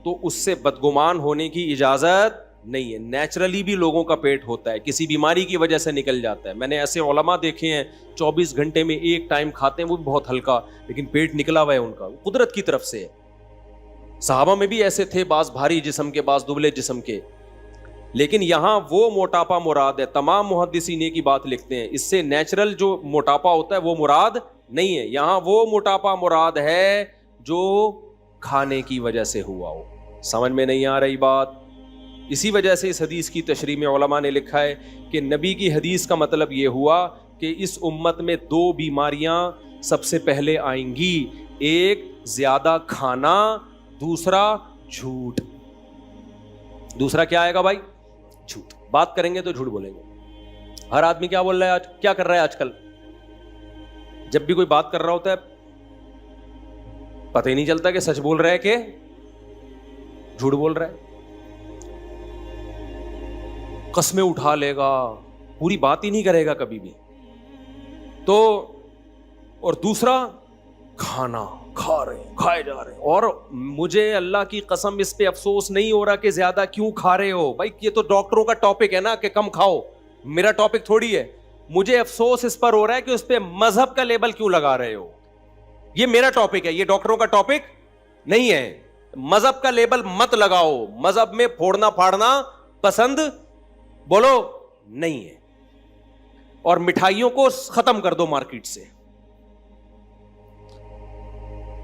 تو اس سے بدگمان ہونے کی اجازت نہیں ہے. نیچرلی بھی لوگوں کا پیٹ ہوتا ہے, کسی بیماری کی وجہ سے نکل جاتا ہے. میں نے ایسے علماء دیکھے ہیں 24 گھنٹے میں ایک ٹائم کھاتے ہیں, وہ بھی بہت ہلکا, لیکن پیٹ نکلا ہوا ہے ان کا, قدرت کی طرف سے ہے. صحابہ میں بھی ایسے تھے, بعض بھاری جسم کے, بعض دبلے جسم کے, لیکن یہاں وہ موٹاپا مراد ہے. تمام محدثین کی بات لکھتے ہیں, اس سے نیچرل جو موٹاپا ہوتا ہے وہ مراد نہیں ہے. یہاں وہ موٹاپا مراد ہے جو کھانے کی وجہ سے ہوا ہو. سمجھ میں نہیں آ رہی بات؟ اسی وجہ سے اس حدیث کی تشریح میں علماء نے لکھا ہے کہ نبی کی حدیث کا مطلب یہ ہوا کہ اس امت میں دو بیماریاں سب سے پہلے آئیں گی, ایک زیادہ کھانا, دوسرا جھوٹ. دوسرا کیا آئے گا بھائی؟ جھوٹ. بات کریں گے تو جھوٹ بولیں گے. ہر آدمی کیا بول رہا ہے آج, کیا کر رہا ہے آج کل؟ جب بھی کوئی بات کر رہا ہوتا ہے پتہ ہی نہیں چلتا کہ سچ بول رہا ہے کہ جھوٹ بول رہا ہے. قسمیں اٹھا لے گا, پوری بات ہی نہیں کرے گا کبھی بھی. تو اور دوسرا کھانا, کھائے جا رہے ہیں. اور مجھے اللہ کی قسم اس پہ افسوس نہیں ہو رہا کہ زیادہ کیوں کھا رہے ہو. بھائی یہ تو ڈاکٹروں کا ٹاپک ہے نا کہ کم کھاؤ, میرا ٹاپک تھوڑی ہے. مجھے افسوس اس پر ہو رہا ہے کہ اس پہ مذہب کا لیبل کیوں لگا رہے ہو. یہ میرا ٹاپک ہے, یہ ڈاکٹروں کا ٹاپک نہیں ہے. مذہب کا لیبل مت لگاؤ, مذہب میں پھوڑنا پھاڑنا پسند بولو نہیں ہے. اور مٹھائیوں کو ختم کر دو مارکیٹ سے.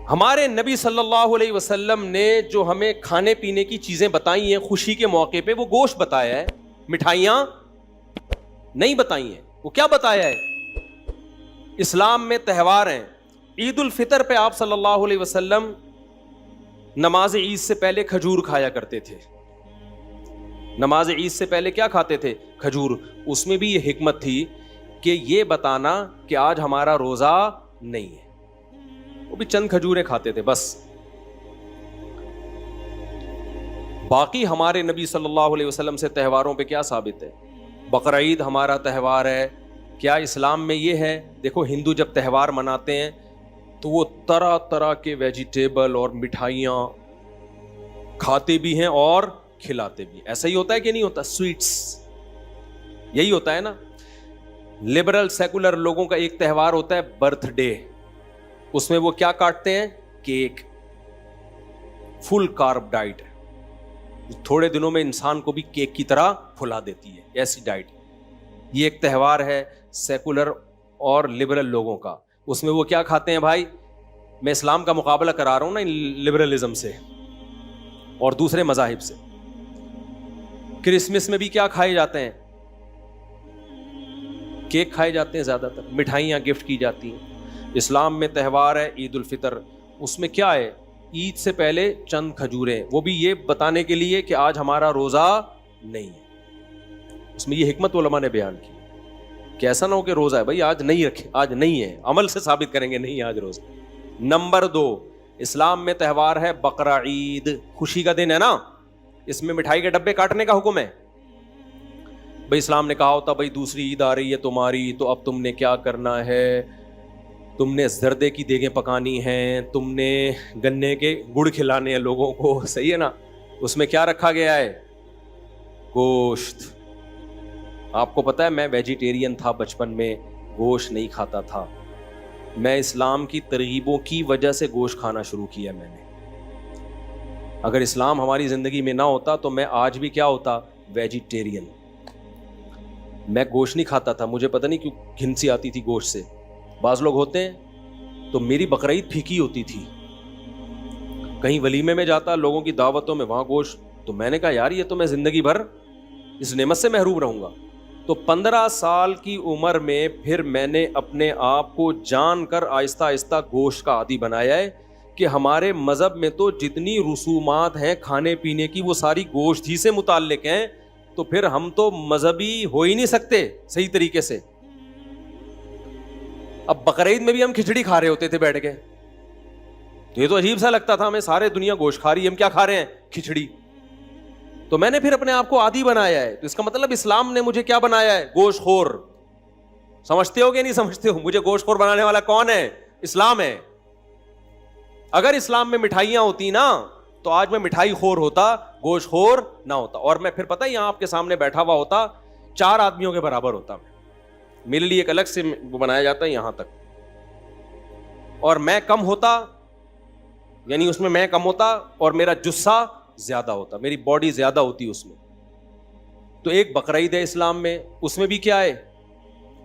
ہمارے نبی صلی اللہ علیہ وسلم نے جو ہمیں کھانے پینے کی چیزیں بتائی ہیں خوشی کے موقع پہ, وہ گوشت بتایا ہے, مٹھائیاں نہیں بتائی ہیں. وہ کیا بتایا ہے؟ اسلام میں تہوار ہیں. عید الفطر پہ آپ صلی اللہ علیہ وسلم نماز عید سے پہلے کھجور کھایا کرتے تھے. نماز عید سے پہلے کیا کھاتے تھے؟ کھجور. اس میں بھی یہ حکمت تھی کہ یہ بتانا کہ آج ہمارا روزہ نہیں ہے. وہ بھی چند کھجوریں کھاتے تھے بس. باقی ہمارے نبی صلی اللہ علیہ وسلم سے تہواروں پہ کیا ثابت ہے؟ بقرعید ہمارا تہوار ہے. کیا اسلام میں یہ ہے؟ دیکھو ہندو جب تہوار مناتے ہیں تو وہ طرح طرح کے ویجیٹیبل اور مٹھائیاں کھاتے بھی ہیں اور کھلاتے بھی. ایسا ہی ہوتا ہے کہ نہیں ہوتا؟ سویٹس یہی ہوتا ہے نا. لبرل سیکولر لوگوں کا ایک تہوار ہوتا ہے برتھ ڈے. اس میں وہ کیا کاٹتے ہیں؟ کیک. فل کارب ڈائٹ, تھوڑے دنوں میں انسان کو بھی کیک کی طرح پھلا دیتی ہے, ایسی ڈائٹ. یہ ایک تہوار ہے سیکولر اور لبرل لوگوں کا. اس میں وہ کیا کھاتے ہیں بھائی؟ میں اسلام کا مقابلہ کرا رہا ہوں نا لبرلزم سے اور دوسرے مذاہب سے. کرسمس میں بھی کیا کھائے جاتے ہیں؟ کیک کھائے جاتے ہیں زیادہ تر, مٹھائیاں گفٹ کی جاتی ہیں. اسلام میں تہوار ہے عید الفطر. اس میں کیا ہے؟ عید سے پہلے چند کھجوریں, وہ بھی یہ بتانے کے لیے کہ آج ہمارا روزہ نہیں ہے. اس میں یہ حکمت علماء نے بیان کی کہ ایسا نہ ہو کہ روزہ ہے بھائی آج نہیں رکھے, آج نہیں ہے, عمل سے ثابت کریں گے نہیں آج روزہ. نمبر 2, اسلام میں تہوار ہے بقرہ عید, خوشی کا دن ہے نا. اس میں مٹھائی کے ڈبے کاٹنے کا حکم ہے. بھائی اسلام نے کہا ہوتا بھائی دوسری عید آ رہی ہے تمہاری, تو اب تم نے کیا کرنا ہے, تم نے زردے کی دیگیں پکانی ہیں, تم نے گنے کے گڑ کھلانے ہیں لوگوں کو, صحیح ہے نا. اس میں کیا رکھا گیا ہے؟ گوشت. آپ کو پتا ہے میں ویجیٹیرین تھا بچپن میں, گوشت نہیں کھاتا تھا. میں اسلام کی ترغیبوں کی وجہ سے گوشت کھانا شروع کیا میں نے. اگر اسلام ہماری زندگی میں نہ ہوتا تو میں آج بھی کیا ہوتا, ویجیٹیرین. میں گوشت نہیں کھاتا تھا, مجھے پتہ نہیں کیوں گھن سی آتی تھی گوشت سے. بعض لوگ ہوتے ہیں تو میری بقرعید پھیکی ہوتی تھی. کہیں ولیمے میں جاتا, لوگوں کی دعوتوں میں, وہاں گوشت, تو میں نے کہا یار یہ تو میں زندگی بھر اس نعمت سے محروم رہوں گا. تو 15 سال کی عمر میں پھر میں نے اپنے آپ کو جان کر آہستہ آہستہ گوشت کا عادی بنایا ہے کہ ہمارے مذہب میں تو جتنی رسومات ہیں کھانے پینے کی وہ ساری گوشت ہی سے متعلق ہیں. تو پھر ہم تو مذہبی ہو ہی نہیں سکتے صحیح طریقے سے. اب بقرعید میں بھی ہم کھچڑی کھا رہے ہوتے تھے بیٹھ کے, تو یہ تو عجیب سا لگتا تھا, ہمیں سارے دنیا گوشت کھا رہی ہے, ہم کیا کھا رہے ہیں, کھچڑی. تو میں نے پھر اپنے آپ کو عادی بنایا ہے. تو اس کا مطلب اسلام نے مجھے کیا بنایا ہے, گوشت خور. سمجھتے ہو کہ نہیں سمجھتے ہو؟ مجھے گوشت خور بنانے والا کون ہے؟ اسلام ہے. اگر اسلام میں مٹھائیاں ہوتی نا تو آج میں مٹھائی خور ہوتا, گوشت خور نہ ہوتا. اور میں پھر پتہ ہے یہاں آپ کے سامنے بیٹھا ہوا ہوتا, 4 آدمیوں کے برابر ہوتا. میرے لیے ایک الگ سے وہ بنایا جاتا ہے یہاں تک, اور میں کم ہوتا, یعنی اس میں میں کم ہوتا اور میرا جسہ زیادہ ہوتا, میری باڈی زیادہ ہوتی اس میں. تو ایک بقرعید ہے اسلام میں, اس میں بھی کیا ہے,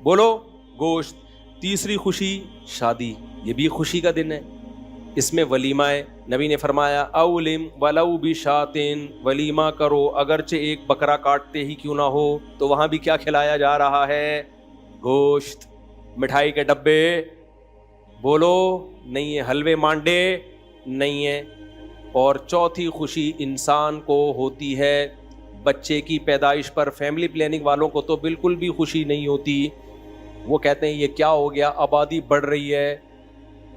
بولو, گوشت. تیسری خوشی شادی, یہ بھی خوشی کا دن ہے, اس میں ولیمہ ہے. نبی نے فرمایا اولم ولو بشاتن, ولیمہ کرو اگرچہ ایک بکرا کاٹتے ہی کیوں نہ ہو. تو وہاں بھی کیا کھلایا جا رہا ہے, گوشت. مٹھائی کے ڈبے بولو نہیں ہے, حلوے مانڈے نہیں ہے. اور چوتھی خوشی انسان کو ہوتی ہے بچے کی پیدائش پر. فیملی پلاننگ والوں کو تو بالکل بھی خوشی نہیں ہوتی, وہ کہتے ہیں یہ کیا ہو گیا, آبادی بڑھ رہی ہے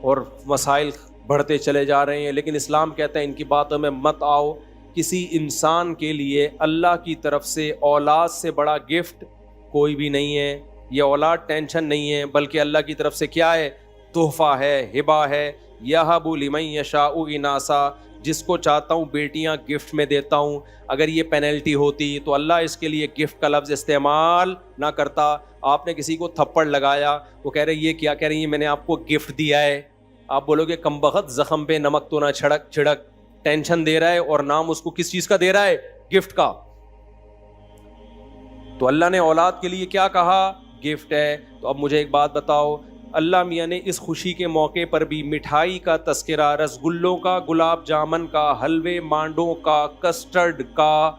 اور مسائل بڑھتے چلے جا رہے ہیں. لیکن اسلام کہتا ہے ان کی باتوں میں مت آؤ. کسی انسان کے لیے اللہ کی طرف سے اولاد سے بڑا گفٹ کوئی بھی نہیں ہے. یہ اولاد ٹینشن نہیں ہے, بلکہ اللہ کی طرف سے کیا ہے, تحفہ ہے, ہبہ ہے. یہب لمن یشاء اناسا, جس کو چاہتا ہوں بیٹیاں گفٹ میں دیتا ہوں. اگر یہ پینلٹی ہوتی تو اللہ اس کے لیے گفٹ کا لفظ استعمال نہ کرتا. آپ نے کسی کو تھپڑ لگایا, وہ کہہ رہے یہ کیا کہہ رہی ہے, میں نے آپ کو گفٹ دیا ہے. آپ بولو گے کمبخت, زخم پہ نمک تو نہ چھڑک, ٹینشن دے رہا ہے اور نام اس کو کس چیز کا دے رہا ہے, گفٹ کا. تو اللہ نے اولاد کے لیے کیا کہا, گفٹ ہے. تو اب مجھے ایک بات بتاؤ, اللہ میاں نے اس خوشی کے موقع پر بھی مٹھائی کا تذکرہ, رسگلوں کا, گلاب جامن کا, حلوے مانڈوں کا, کسٹرڈ کا,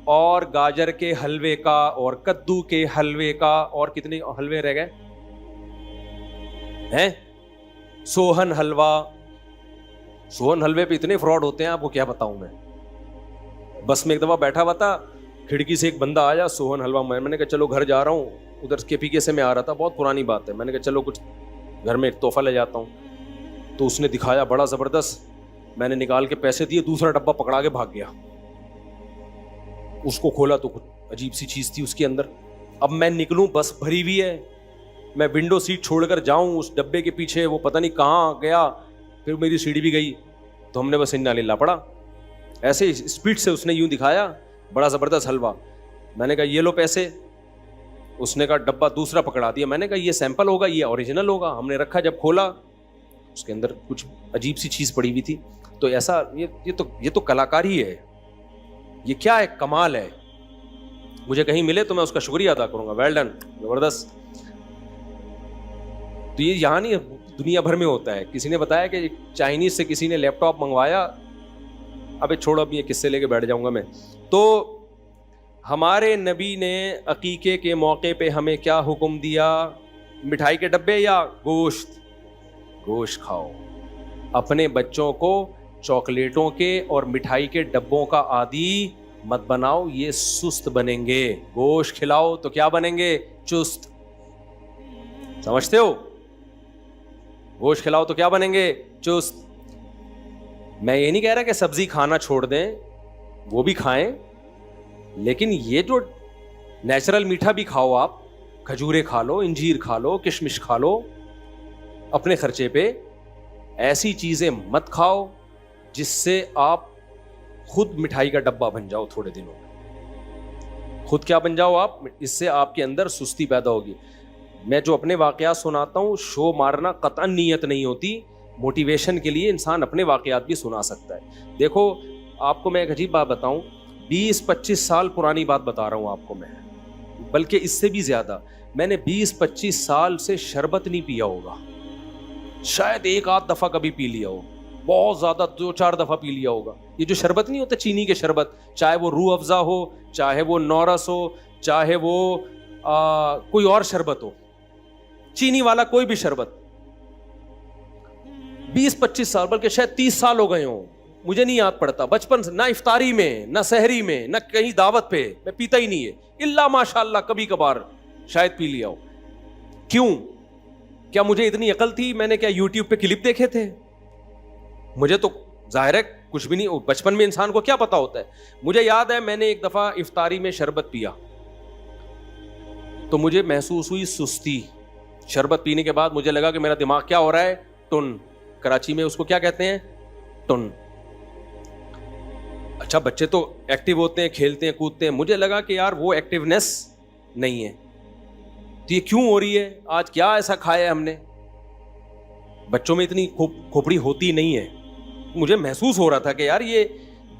اور گاجر کے حلوے کا, اور کدو کے حلوے کا, اور کتنے حلوے رہ گئے ہیں, سوہن حلوہ. سوہن حلوے پہ اتنے فراڈ ہوتے ہیں آپ کو کیا بتاؤں میں. بس میں ایک دفعہ بیٹھا ہوا تھا, کھڑکی سے ایک بندہ آیا, سوہن حلوہ. میں نے کہا چلو گھر جا رہا ہوں, ادھر کے پی کے سے میں آ رہا تھا, بہت پرانی بات ہے. میں نے کہا چلو کچھ گھر میں ایک تحفہ لے جاتا ہوں. تو اس نے دکھایا بڑا زبردست, میں نے نکال کے پیسے دیے, دوسرا ڈبہ پکڑا کے بھاگ گیا. اس کو کھولا تو کچھ عجیب سی چیز تھی اس کے اندر. اب میں نکلوں, بس بھری ہوئی ہے, میں ونڈو سیٹ چھوڑ کر جاؤں اس ڈبے کے پیچھے, وہ پتہ نہیں کہاں گیا. پھر میری سیڑھی بھی گئی, تو ہم نے بس انا للہ پڑا. ایسے اسپیڈ سے اس نے یوں دکھایا, بڑا زبردست حلوہ. میں نے کہا یہ لو پیسے. اس نے کہا ڈبہ دوسرا پکڑا دیا. میں نے کہا یہ سیمپل ہوگا, یہ اوریجنل ہوگا. ہم نے رکھا, جب کھولا اس کے اندر کچھ عجیب سی چیز پڑی ہوئی تھی. تو ایسا یہ تو کلاکاری ہے, یہ کیا ہے, کمال ہے. مجھے کہیں ملے تو میں اس کا شکریہ ادا کروں گا, ویل ڈن, زبردست. تو یہ یہاں نہیں, دنیا بھر میں ہوتا ہے. کسی نے بتایا کہ چائنیز سے کسی نے لیپ ٹاپ منگوایا, ابے چھوڑو اب یہ کس سے لے کے بیٹھ جاؤں گا میں. تو ہمارے نبی نے عقیقے کے موقع پہ ہمیں کیا حکم دیا, مٹھائی کے ڈبے یا گوشت. گوشت کھاؤ. اپنے بچوں کو چاکلیٹوں کے اور مٹھائی کے ڈبوں کا عادی مت بناؤ, یہ سست بنیں گے. گوشت کھلاؤ تو کیا بنیں گے, چست. سمجھتے ہو, گوشت کھلاؤ تو کیا بنیں گے, چست. میں یہ نہیں کہہ رہا کہ سبزی کھانا چھوڑ دیں, وہ بھی کھائیں, لیکن یہ جو نیچرل میٹھا بھی کھاؤ. آپ کھجورے کھا لو, انجیر کھا لو, کشمش کھا لو اپنے خرچے پہ. ایسی چیزیں مت کھاؤ جس سے آپ خود مٹھائی کا ڈبہ بن جاؤ تھوڑے دنوں میں. خود کیا بن جاؤ آپ, اس سے آپ کے اندر سستی پیدا ہوگی. میں جو اپنے واقعات سناتا ہوں, شو مارنا قطعاً نیت نہیں ہوتی, موٹیویشن کے لیے انسان اپنے واقعات بھی سنا سکتا ہے. دیکھو آپ کو میں ایک عجیب بات بتاؤں, 20-25 سال پرانی بات بتا رہا ہوں آپ کو میں, بلکہ اس سے بھی زیادہ. میں نے 20-25 سال سے شربت نہیں پیا ہوگا, شاید ایک آدھ دفعہ کبھی پی لیا ہو, بہت زیادہ 2-4 دفعہ پی لیا ہوگا. یہ جو شربت نہیں ہوتا چینی کے شربت, چاہے وہ روح افزا ہو, چاہے وہ نورس ہو, چاہے وہ کوئی اور شربت ہو, چینی والا کوئی بھی شربت, 20-25 سال بلکہ شاید 30 سال ہو گئے ہوں, مجھے نہیں یاد پڑتا. بچپن سے نہ افطاری میں, نہ سحری میں, نہ کہیں دعوت پہ میں پیتا ہی نہیں ہے, الا ماشاء اللہ کبھی کبھار شاید پی لیا ہو. کیوں؟ کیا مجھے اتنی عقل تھی؟ میں نے کیا یوٹیوب پہ کلپ دیکھے تھے؟ مجھے تو ظاہر ہے کچھ بھی نہیں, بچپن میں انسان کو کیا پتا ہوتا ہے. مجھے یاد ہے میں نے ایک دفعہ افطاری میں شربت پیا تو مجھے محسوس ہوئی سستی. شربت پینے کے بعد مجھے لگا کہ میرا دماغ کیا ہو رہا ہے, ٹن. کراچی میں اس کو کیا کہتے ہیں؟ ٹن. اچھا بچے تو ایکٹیو ہوتے ہیں, کھیلتے ہیں, کودتے ہیں, مجھے لگا کہ یار وہ ایکٹیونیس نہیں ہے. تو یہ کیوں ہو رہی ہے؟ آج کیا ایسا کھایا ہے ہم نے؟ بچوں میں اتنی کھوپڑی ہوتی نہیں ہے. مجھے محسوس ہو رہا تھا کہ یار یہ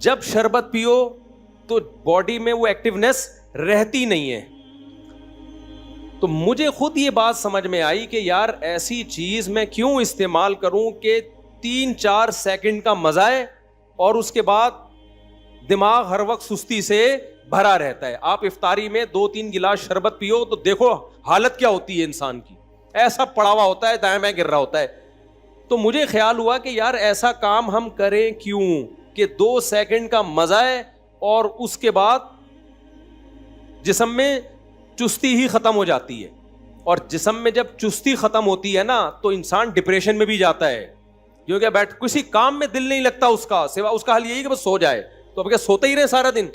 جب شربت پیو تو باڈی میں وہ ایکٹیونیس رہتی نہیں ہے. تو مجھے خود یہ بات سمجھ میں آئی کہ یار ایسی چیز میں کیوں استعمال کروں کہ 3-4 سیکنڈ کا مزہ ہے اور اس کے بعد دماغ ہر وقت سستی سے بھرا رہتا ہے. آپ افطاری میں 2-3 گلاس شربت پیو تو دیکھو حالت کیا ہوتی ہے انسان کی, ایسا پڑا ہوا ہوتا ہے, دائیں بائیں گر رہا ہوتا ہے. تو مجھے خیال ہوا کہ یار ایسا کام ہم کریں کیوں کہ 2 سیکنڈ کا مزہ ہے اور اس کے بعد جسم میں چستی ہی ختم ہو جاتی ہے. اور جسم میں جب چستی ختم ہوتی ہے نا تو انسان ڈپریشن میں بھی جاتا ہے, کیونکہ بیٹھ کسی کام میں دل نہیں لگتا اس کا, سوا اس کا حل یہی کہ بس سو جائے. تو اب کیا سوتے ہی رہے سارا دن؟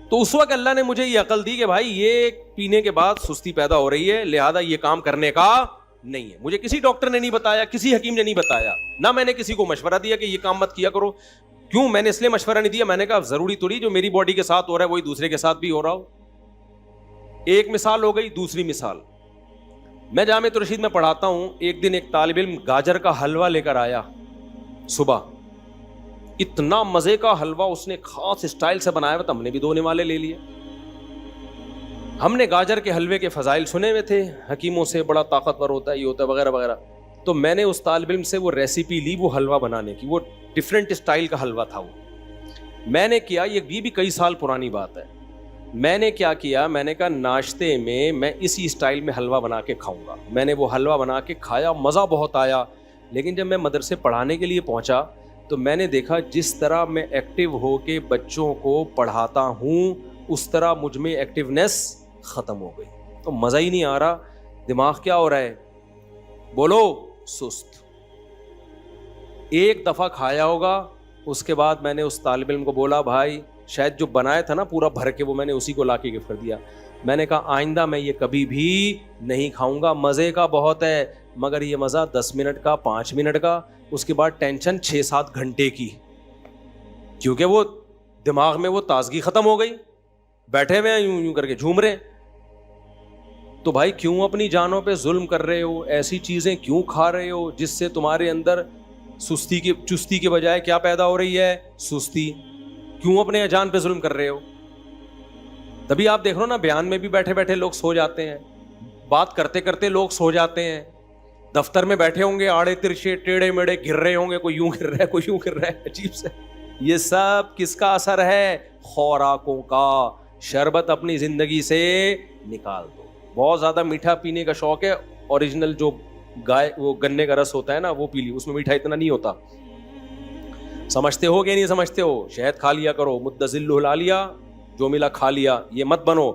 تو اس وقت اللہ نے مجھے یہ عقل دی کہ بھائی یہ پینے کے بعد سستی پیدا ہو رہی ہے, لہذا یہ کام کرنے کا نہیں ہے. مجھے کسی ڈاکٹر نے نہیں بتایا, کسی حکیم نے نہیں بتایا, نہ میں نے کسی کو مشورہ دیا کہ یہ کام مت کیا کرو. کیوں؟ میں نے اس لیے مشورہ نہیں دیا, میں نے کہا ضروری تھوڑی جو میری باڈی کے ساتھ ہو رہا ہے وہی دوسرے کے ساتھ بھی ہو رہا ہو. ایک مثال ہو گئی. دوسری مثال, میں جامعۃ الرشید میں پڑھاتا ہوں. ایک دن ایک طالب علم گاجر کا حلوہ لے کر آیا صبح. اتنا مزے کا حلوہ اس نے خاص اسٹائل سے بنایا ہوا تھا, ہم نے بھی 2 نوالے لے لیے. ہم نے گاجر کے حلوے کے فضائل سنے ہوئے تھے حکیموں سے, بڑا طاقتور ہوتا ہے, یہ ہوتا ہے وغیرہ وغیرہ. تو میں نے اس طالب علم سے وہ ریسیپی لی وہ حلوہ بنانے کی. وہ ڈفرینٹ اسٹائل کا حلوہ تھا. وہ میں نے کیا, یہ بھی کئی سال پرانی بات ہے, میں نے کیا کیا, میں نے کہا ناشتے میں اسی اسٹائل میں حلوہ بنا کے کھاؤں گا. میں نے وہ حلوہ بنا کے کھایا, مزہ بہت آیا. لیکن جب میں مدرسے پڑھانے کے لیے پہنچا تو میں نے دیکھا جس طرح میں ایکٹیو ہو کے بچوں کو پڑھاتا ہوں اس طرح مجھ میں ایکٹیونیس ختم ہو گئی. تو مزہ ہی نہیں آ رہا. دماغ کیا ہو رہا ہے؟ بولو, سست. ایک دفعہ کھایا ہوگا, اس کے بعد میں نے اس طالب علم کو بولا بھائی شاید جو بنایا تھا نا پورا بھر کے, وہ میں نے اسی کو لا کے گفٹ کر دیا. میں نے کہا آئندہ میں یہ کبھی بھی نہیں کھاؤں گا. مزے کا بہت ہے مگر یہ مزہ 10 منٹ کا, 5 منٹ کا, اس کے بعد ٹینشن 6-7 گھنٹے کی, کیونکہ وہ دماغ میں وہ تازگی ختم ہو گئی, بیٹھے ہوئے ہیں یوں کر کے جھوم رہے. تو بھائی کیوں اپنی جانوں پہ ظلم کر رہے ہو؟ ایسی چیزیں کیوں کھا رہے ہو جس سے تمہارے اندر چستی کے بجائے کیا پیدا ہو رہی ہے؟ سستی. کیوں اپنے جان پہ ظلم کر رہے ہو؟ تبھی آپ دیکھ رہے ہو نا بیان میں بھی بیٹھے بیٹھے لوگ سو جاتے ہیں, بات کرتے کرتے لوگ سو جاتے ہیں, دفتر میں بیٹھے ہوں گے آڑے ترچے ٹیڑھے میڑے گر رہے ہوں گے, کوئی یوں گر رہا ہے کوئی یوں گر رہا ہے, عجیب سے. یہ سب کس کا اثر ہے؟ خوراکوں کا. شربت اپنی زندگی سے نکال دو. بہت زیادہ میٹھا پینے کا شوق ہے, اوریجنل جو گائے وہ گنے کا رس ہوتا ہے نا وہ پی لی, اس میں میٹھا اتنا نہیں ہوتا. سمجھتے ہو کہ نہیں سمجھتے ہو؟ شہد کھا لیا کرو, مدذل ہلا لیا, جو ملا کھا لیا, یہ مت بنو.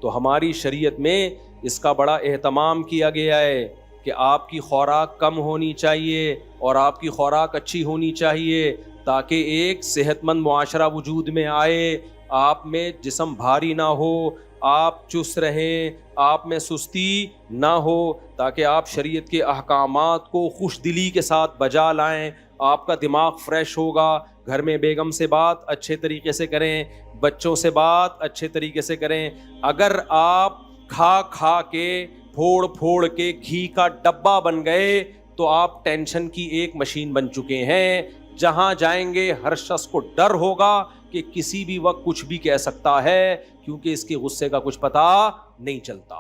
تو ہماری شریعت میں اس کا بڑا اہتمام کیا گیا ہے کہ آپ کی خوراک کم ہونی چاہیے اور آپ کی خوراک اچھی ہونی چاہیے تاکہ ایک صحت مند معاشرہ وجود میں آئے. آپ میں جسم بھاری نہ ہو, آپ چست رہیں, آپ میں سستی نہ ہو, تاکہ آپ شریعت کے احکامات کو خوش دلی کے ساتھ بجا لائیں, آپ کا دماغ فریش ہوگا. گھر میں بیگم سے بات اچھے طریقے سے کریں, بچوں سے بات اچھے طریقے سے کریں. اگر آپ کھا کھا کے پھوڑ پھوڑ کے گھی کا ڈبہ بن گئے تو آپ ٹینشن کی ایک مشین بن چکے ہیں. جہاں جائیں گے ہر شخص کو ڈر ہوگا کہ کسی بھی وقت کچھ بھی کہہ سکتا ہے, کیونکہ اس کے غصے کا کچھ پتہ نہیں چلتا.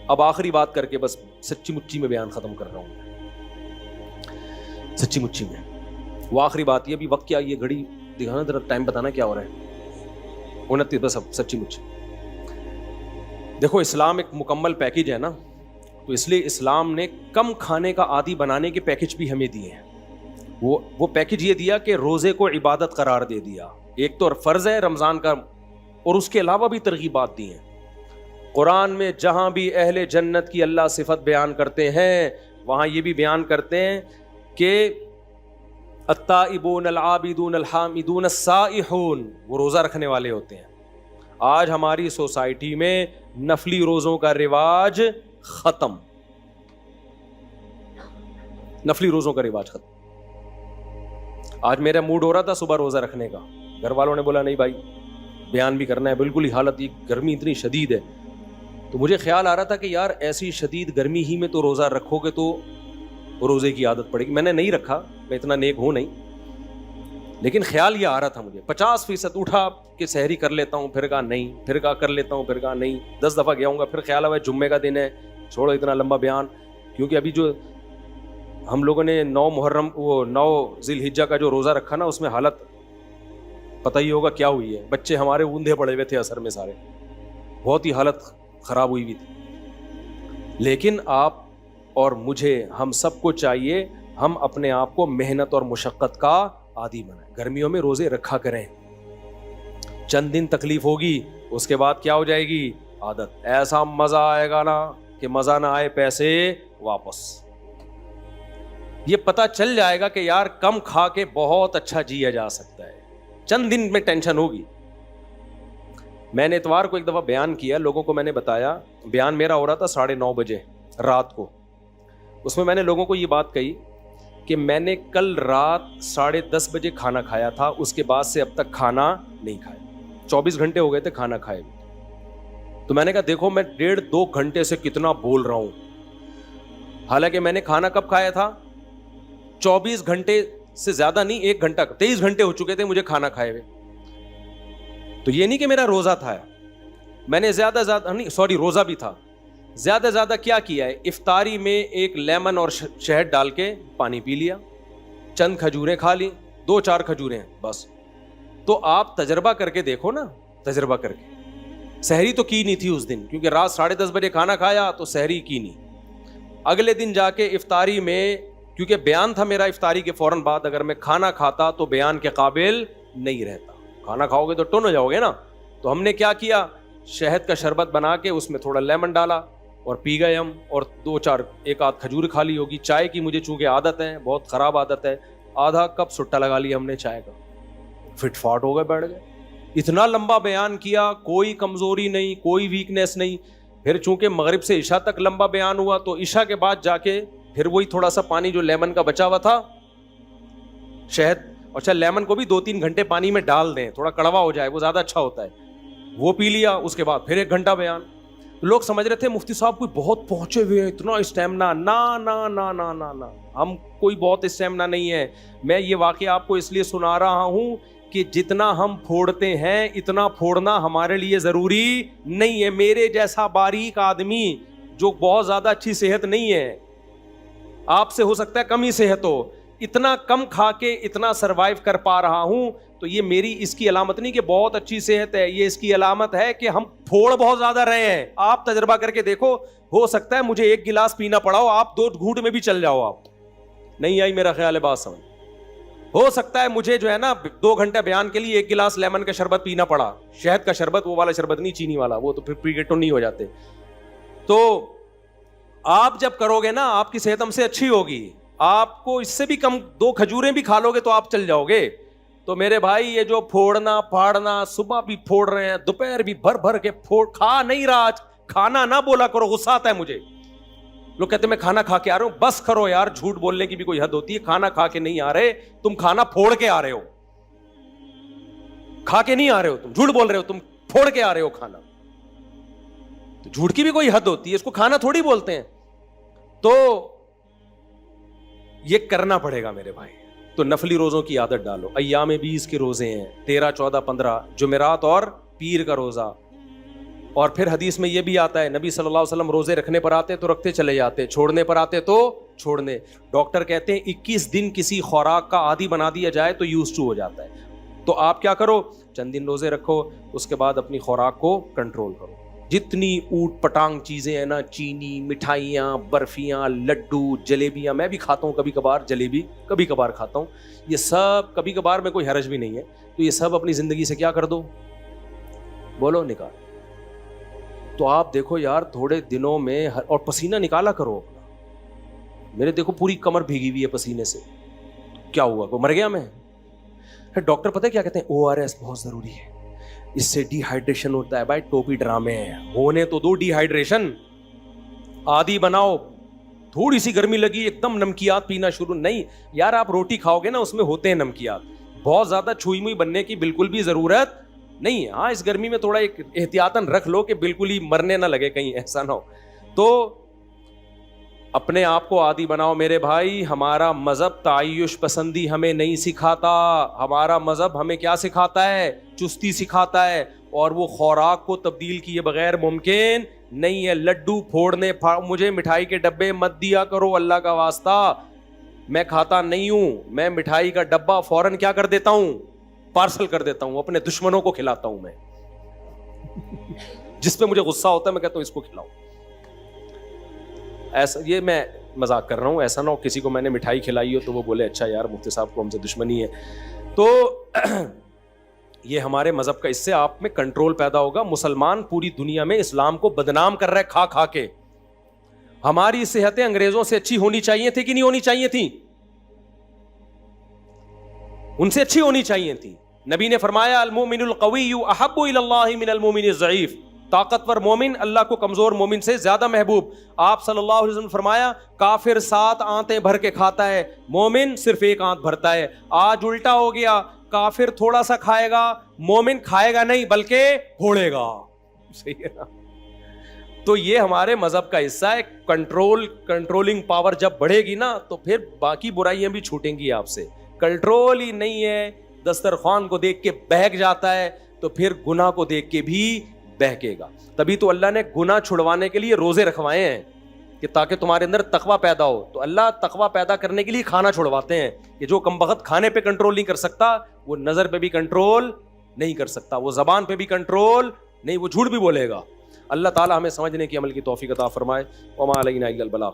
اب آخری بات کر کے بس سچی مچی میں بیان ختم کر رہا ہوں. سچی مچی میں وہ آخری بات یہ, ابھی وقت کیا, یہ گھڑی دکھانا ذرا, ٹائم بتانا کیا ہو رہا ہے. 29 بس. اب سچی مچی دیکھو, اسلام ایک مکمل پیکج ہے نا, تو اس لیے اسلام نے کم کھانے کا عادی بنانے کے پیکج بھی ہمیں دیے ہیں. وہ پیکج یہ دیا کہ روزے کو عبادت قرار دے دیا. ایک تو فرض ہے رمضان کا, اور اس کے علاوہ بھی ترغیبات دی ہیں. قرآن میں جہاں بھی اہل جنت کی اللہ صفت بیان کرتے ہیں وہاں یہ بھی بیان کرتے ہیں کہ التائبون العابدون الحامدون السائحون, وہ روزہ رکھنے والے ہوتے ہیں. آج ہماری سوسائٹی میں نفلی روزوں کا رواج ختم, نفلی روزوں کا رواج ختم. آج میرا موڈ ہو رہا تھا صبح روزہ رکھنے کا, گھر والوں نے بولا نہیں بھائی بیان بھی کرنا ہے, بالکل ہی حالت, یہ گرمی اتنی شدید ہے. تو مجھے خیال آ رہا تھا کہ یار ایسی شدید گرمی ہی میں تو روزہ رکھو گے تو روزے کی عادت پڑے گی. میں نے نہیں رکھا, میں اتنا نیک ہوں نہیں, لیکن خیال یہ آ رہا تھا مجھے. 50% اٹھا کہ سحری کر لیتا ہوں, پھر کہا نہیں, پھر کہا کر لیتا ہوں, پھر کہا نہیں. 10 دفعہ گیا ہوں گا, پھر خیال آیا جمعے کا دن ہے, چھوڑو اتنا لمبا بیان. کیونکہ ابھی جو ہم لوگوں نے 9 محرم, وہ 9 ذی الحجہ کا جو روزہ رکھا نا, اس میں حالت پتہ ہی ہوگا کیا ہوئی ہے. بچے ہمارے اوندھے پڑے ہوئے تھے اثر میں سارے, بہت ہی حالت خراب ہوئی ہوئی تھی. لیکن آپ اور مجھے, ہم سب کو چاہیے ہم اپنے آپ کو محنت اور مشقت کا عادی بنائیں. گرمیوں میں روزے رکھا کریں, چند دن تکلیف ہوگی, اس کے بعد کیا ہو جائے گی عادت. ایسا مزہ آئے گا نا کہ مزہ نہ آئے پیسے واپس. یہ پتہ چل جائے گا کہ یار کم کھا کے بہت اچھا جیا جا سکتا ہے. چند دن میں ٹینشن ہوگی. میں نے اتوار کو ایک دفعہ بیان کیا, لوگوں کو میں نے بتایا, بیان میرا ہو رہا تھا 9:30 بجے رات کو. اس میں نے لوگوں کو یہ بات کہی کہ میں نے کل رات 10:30 بجے کھانا کھایا تھا, اس کے بعد سے اب تک کھانا نہیں کھایا. 24 گھنٹے ہو گئے تھے کھانا کھائے. تو میں نے کہا دیکھو میں 1.5-2 گھنٹے سے کتنا بول رہا ہوں, حالانکہ میں نے کھانا کب کھایا تھا 24 گھنٹے سے زیادہ نہیں, 1 گھنٹہ, 23 گھنٹے ہو چکے تھے مجھے کھانا کھائے ہوئے. تو یہ نہیں کہ میرا روزہ تھا, میں نے زیادہ نہیں, سوری روزہ بھی تھا. زیادہ کیا کیا ہے, افطاری میں 1 لیمن اور شہد ڈال کے پانی پی لیا, چند کھجوریں کھا لی, 2-4 کھجوریں بس. تو آپ تجربہ کر کے دیکھو نا, تجربہ کر کے. سحری تو کی نہیں تھی اس دن, کیونکہ رات 10:30 بجے کھانا کھایا تو سحری کی نہیں. اگلے دن جا کے افطاری میں, کیونکہ بیان تھا میرا افطاری کے فوراً بعد, اگر میں کھانا کھاتا تو بیان کے قابل نہیں رہتا. کھانا کھاؤ گے تو ٹن ہو جاؤ گے نا. تو ہم نے کیا کیا, شہد کا شربت بنا کے اس میں تھوڑا لیمن ڈالا اور پی گئے ہم, اور 1 آدھ کھجور کھا لی ہوگی. چائے کی مجھے چونکہ عادت ہے, بہت خراب عادت ہے, آدھا کپ سٹا لگا لیا ہم نے چائے کا, فٹ فاٹ ہو گئے, بیٹھ گئے. اتنا لمبا بیان کیا, کوئی کمزوری نہیں, کوئی ویکنیس نہیں. پھر چونکہ مغرب سے عشاء تک لمبا بیان ہوا, تو عشاء کے بعد جا کے پھر وہی تھوڑا سا پانی جو لیمن کا بچا ہوا تھا, شہد, اچھا لیمن کو بھی 2-3 گھنٹے پانی میں ڈال دیں, تھوڑا کڑوا ہو جائے, وہ زیادہ اچھا ہوتا ہے, وہ پی لیا. اس کے بعد پھر 1 گھنٹہ بیان. لوگ سمجھ رہے تھے مفتی صاحب کوئی بہت پہنچے ہوئے ہیں, اتنا اسٹیمنا. نا, ہم کوئی بہت اسٹیمنا نہیں ہے. میں یہ واقعہ آپ کو اس لیے سنا رہا ہوں کہ جتنا ہم پھوڑتے ہیں اتنا پھوڑنا ہمارے لیے ضروری نہیں ہے. میرے جیسا باریک آدمی جو بہت زیادہ اچھی صحت نہیں ہے, آپ سے ہو سکتا ہے کم ہی صحت ہو, اتنا کم کھا کے اتنا سروائیو کر پا رہا ہوں, تو یہ میری اس کی علامت نہیں کہ بہت اچھی صحت ہے, یہ اس کی علامت ہے کہ ہم پھوڑ بہت زیادہ رہے ہیں. آپ تجربہ کر کے دیکھو, ہو سکتا ہے مجھے 1 گلاس پینا پڑا ہو, آپ 2 گھونٹ میں بھی چل جاؤ. آپ نہیں آئی میرا خیال ہے بات سمجھ. ہو سکتا ہے مجھے جو ہے نا 2 گھنٹے بیان کے لیے 1 گلاس لیمن کا شربت پینا پڑا, شہد کا شربت, وہ والا شربت نہیں, چینی والا, وہ تو پھر پی کے ٹن نہیں ہو جاتے. تو آپ جب کرو گے نا آپ کی صحت ہم سے اچھی ہوگی. آپ کو اس سے بھی کم 2 کھجوریں بھی کھا لو گے تو آپ چل جاؤ گے. تو میرے بھائی یہ جو پھوڑنا پھاڑنا, صبح بھی پھوڑ رہے ہیں, دوپہر بھی بھر بھر کے پھوڑ, کھا نہیں رہا, کھانا نہ بولا کرو, غصہ آتا ہے مجھے. لوگ کہتے ہیں میں کھانا کھا کے آ رہا ہوں. بس کرو یار, جھوٹ بولنے کی بھی کوئی حد ہوتی ہے. کھانا کھا کے نہیں آ رہے تم, کھانا پھوڑ کے آ رہے ہو. کھا کے نہیں آ رہے ہو تم, جھوٹ بول رہے ہو, تم پھوڑ کے آ رہے ہو کھانا. تو جھوٹ کی بھی کوئی حد ہوتی ہے, اس کو کھانا تھوڑی بولتے ہیں. تو یہ کرنا پڑے گا میرے بھائی. تو نفلی روزوں کی عادت ڈالو. ایام 20 کے روزے ہیں, 13, 14, 15 جمعرات اور پیر کا روزہ. اور پھر حدیث میں یہ بھی آتا ہے, نبی صلی اللہ علیہ وسلم روزے رکھنے پر آتے تو رکھتے چلے جاتے, چھوڑنے پر آتے تو چھوڑنے. ڈاکٹر کہتے ہیں 21 دن کسی خوراک کا عادی بنا دیا جائے تو یوز ٹو ہو جاتا ہے. تو آپ کیا کرو, چند دن روزے رکھو, اس کے بعد اپنی خوراک کو کنٹرول کرو. جتنی اوٹ پٹانگ چیزیں ہیں نا, چینی, مٹھائیاں, برفیاں, لڈو, جلیبیاں, میں بھی کھاتا ہوں کبھی کبھار, جلیبی کبھی کبھار کھاتا ہوں, یہ سب کبھی کبھار میں کوئی حرج بھی نہیں ہے. تو یہ سب اپنی زندگی سے کیا کر دو, بولو, نکال. تو آپ دیکھو یار تھوڑے دنوں میں, اور پسینہ نکالا کرو اپنا. میرے دیکھو پوری کمر بھیگی ہوئی ہے پسینے سے. کیا ہوا, کو مر گیا میں؟ ڈاکٹر پتہ کیا کہتے ہیں, ORS بہت ضروری ہے, اس سے ڈی ہائیڈریشن ہوتا ہے. بھائی ٹوپی ڈرامے ہیں, ہونے تو دو ڈی ہائیڈریشن. عادی بناؤ, تھوڑی سی گرمی لگی ایک دم نمکیات پینا شروع. نہیں یار, آپ روٹی کھاؤ گے نا, اس میں ہوتے ہیں نمکیات. بہت زیادہ چھوئی موئی بننے کی بالکل بھی ضرورت نہیں ہے. ہاں اس گرمی میں تھوڑا ایک احتیاطاً رکھ لو کہ بالکل ہی مرنے نہ لگے, کہیں ایسا نہ ہو. تو اپنے آپ کو عادی بناؤ میرے بھائی. ہمارا مذہب تعیش پسندی ہمیں نہیں سکھاتا. ہمارا مذہب ہمیں کیا سکھاتا ہے, چستی سکھاتا ہے. اور وہ خوراک کو تبدیل کیے بغیر ممکن نہیں ہے. لڈو پھوڑنے, مجھے مٹھائی کے ڈبے مت دیا کرو اللہ کا واسطہ, میں کھاتا نہیں ہوں. میں مٹھائی کا ڈبہ فوراً کیا کر دیتا ہوں, پارسل کر دیتا ہوں, اپنے دشمنوں کو کھلاتا ہوں. میں جس پہ مجھے غصہ ہوتا ہے میں کہتا ہوں اس کو کھلاؤ. ایسا, یہ میں مذاق کر رہا ہوں, ایسا نہ ہو کسی کو میں نے مٹھائی کھلائی ہو تو وہ بولے اچھا یار مفتی صاحب کو ہم سے دشمنی ہے. تو یہ ہمارے مذہب کا, اس سے آپ میں کنٹرول پیدا ہوگا. مسلمان پوری دنیا میں اسلام کو بدنام کر رہے کھا کھا کے. ہماری صحتیں انگریزوں سے اچھی ہونی چاہیے تھی کہ نہیں ہونی چاہیے تھی؟ ان سے اچھی ہونی چاہیے تھی. نبی نے فرمایا المؤمن القوی احب الی اللہ من المؤمن الضعیف. طاقتور مومن اللہ کو کمزور مومن سے زیادہ محبوب. آپ صلی اللہ علیہ وسلم نے فرمایا کافر 7 آنتیں بھر کے کھاتا ہے, مومن صرف 1 آنت بھرتا ہے. آج الٹا ہو گیا, کافر تھوڑا سا کھائے گا, مومن کھائے گا نہیں بلکہ پھوڑے گا. صحیح ہے نا؟ تو یہ ہمارے مذہب کا حصہ ہے. کنٹرولنگ پاور جب بڑھے گی نا تو پھر باقی برائیاں بھی چھوٹیں گی آپ سے. کنٹرول ہی نہیں ہے, دسترخوان کو دیکھ کے بہک جاتا ہے تو پھر گناہ کو دیکھ کے بھی بہکے گا. تبھی تو اللہ نے گناہ چھڑوانے کے لیے روزے رکھوائے ہیں کہ تاکہ تمہارے اندر تقویٰ پیدا ہو. تو اللہ تقویٰ پیدا کرنے کے لیے کھانا چھڑواتے ہیں کہ جو کمبخت کھانے پہ کنٹرول نہیں کر سکتا وہ نظر پہ بھی کنٹرول نہیں کر سکتا, وہ زبان پہ بھی کنٹرول نہیں, وہ جھوٹ بھی بولے گا. اللہ تعالی ہمیں سمجھنے کی, عمل کی توفیق عطا فرمائے. وما علینا الا البلاغ.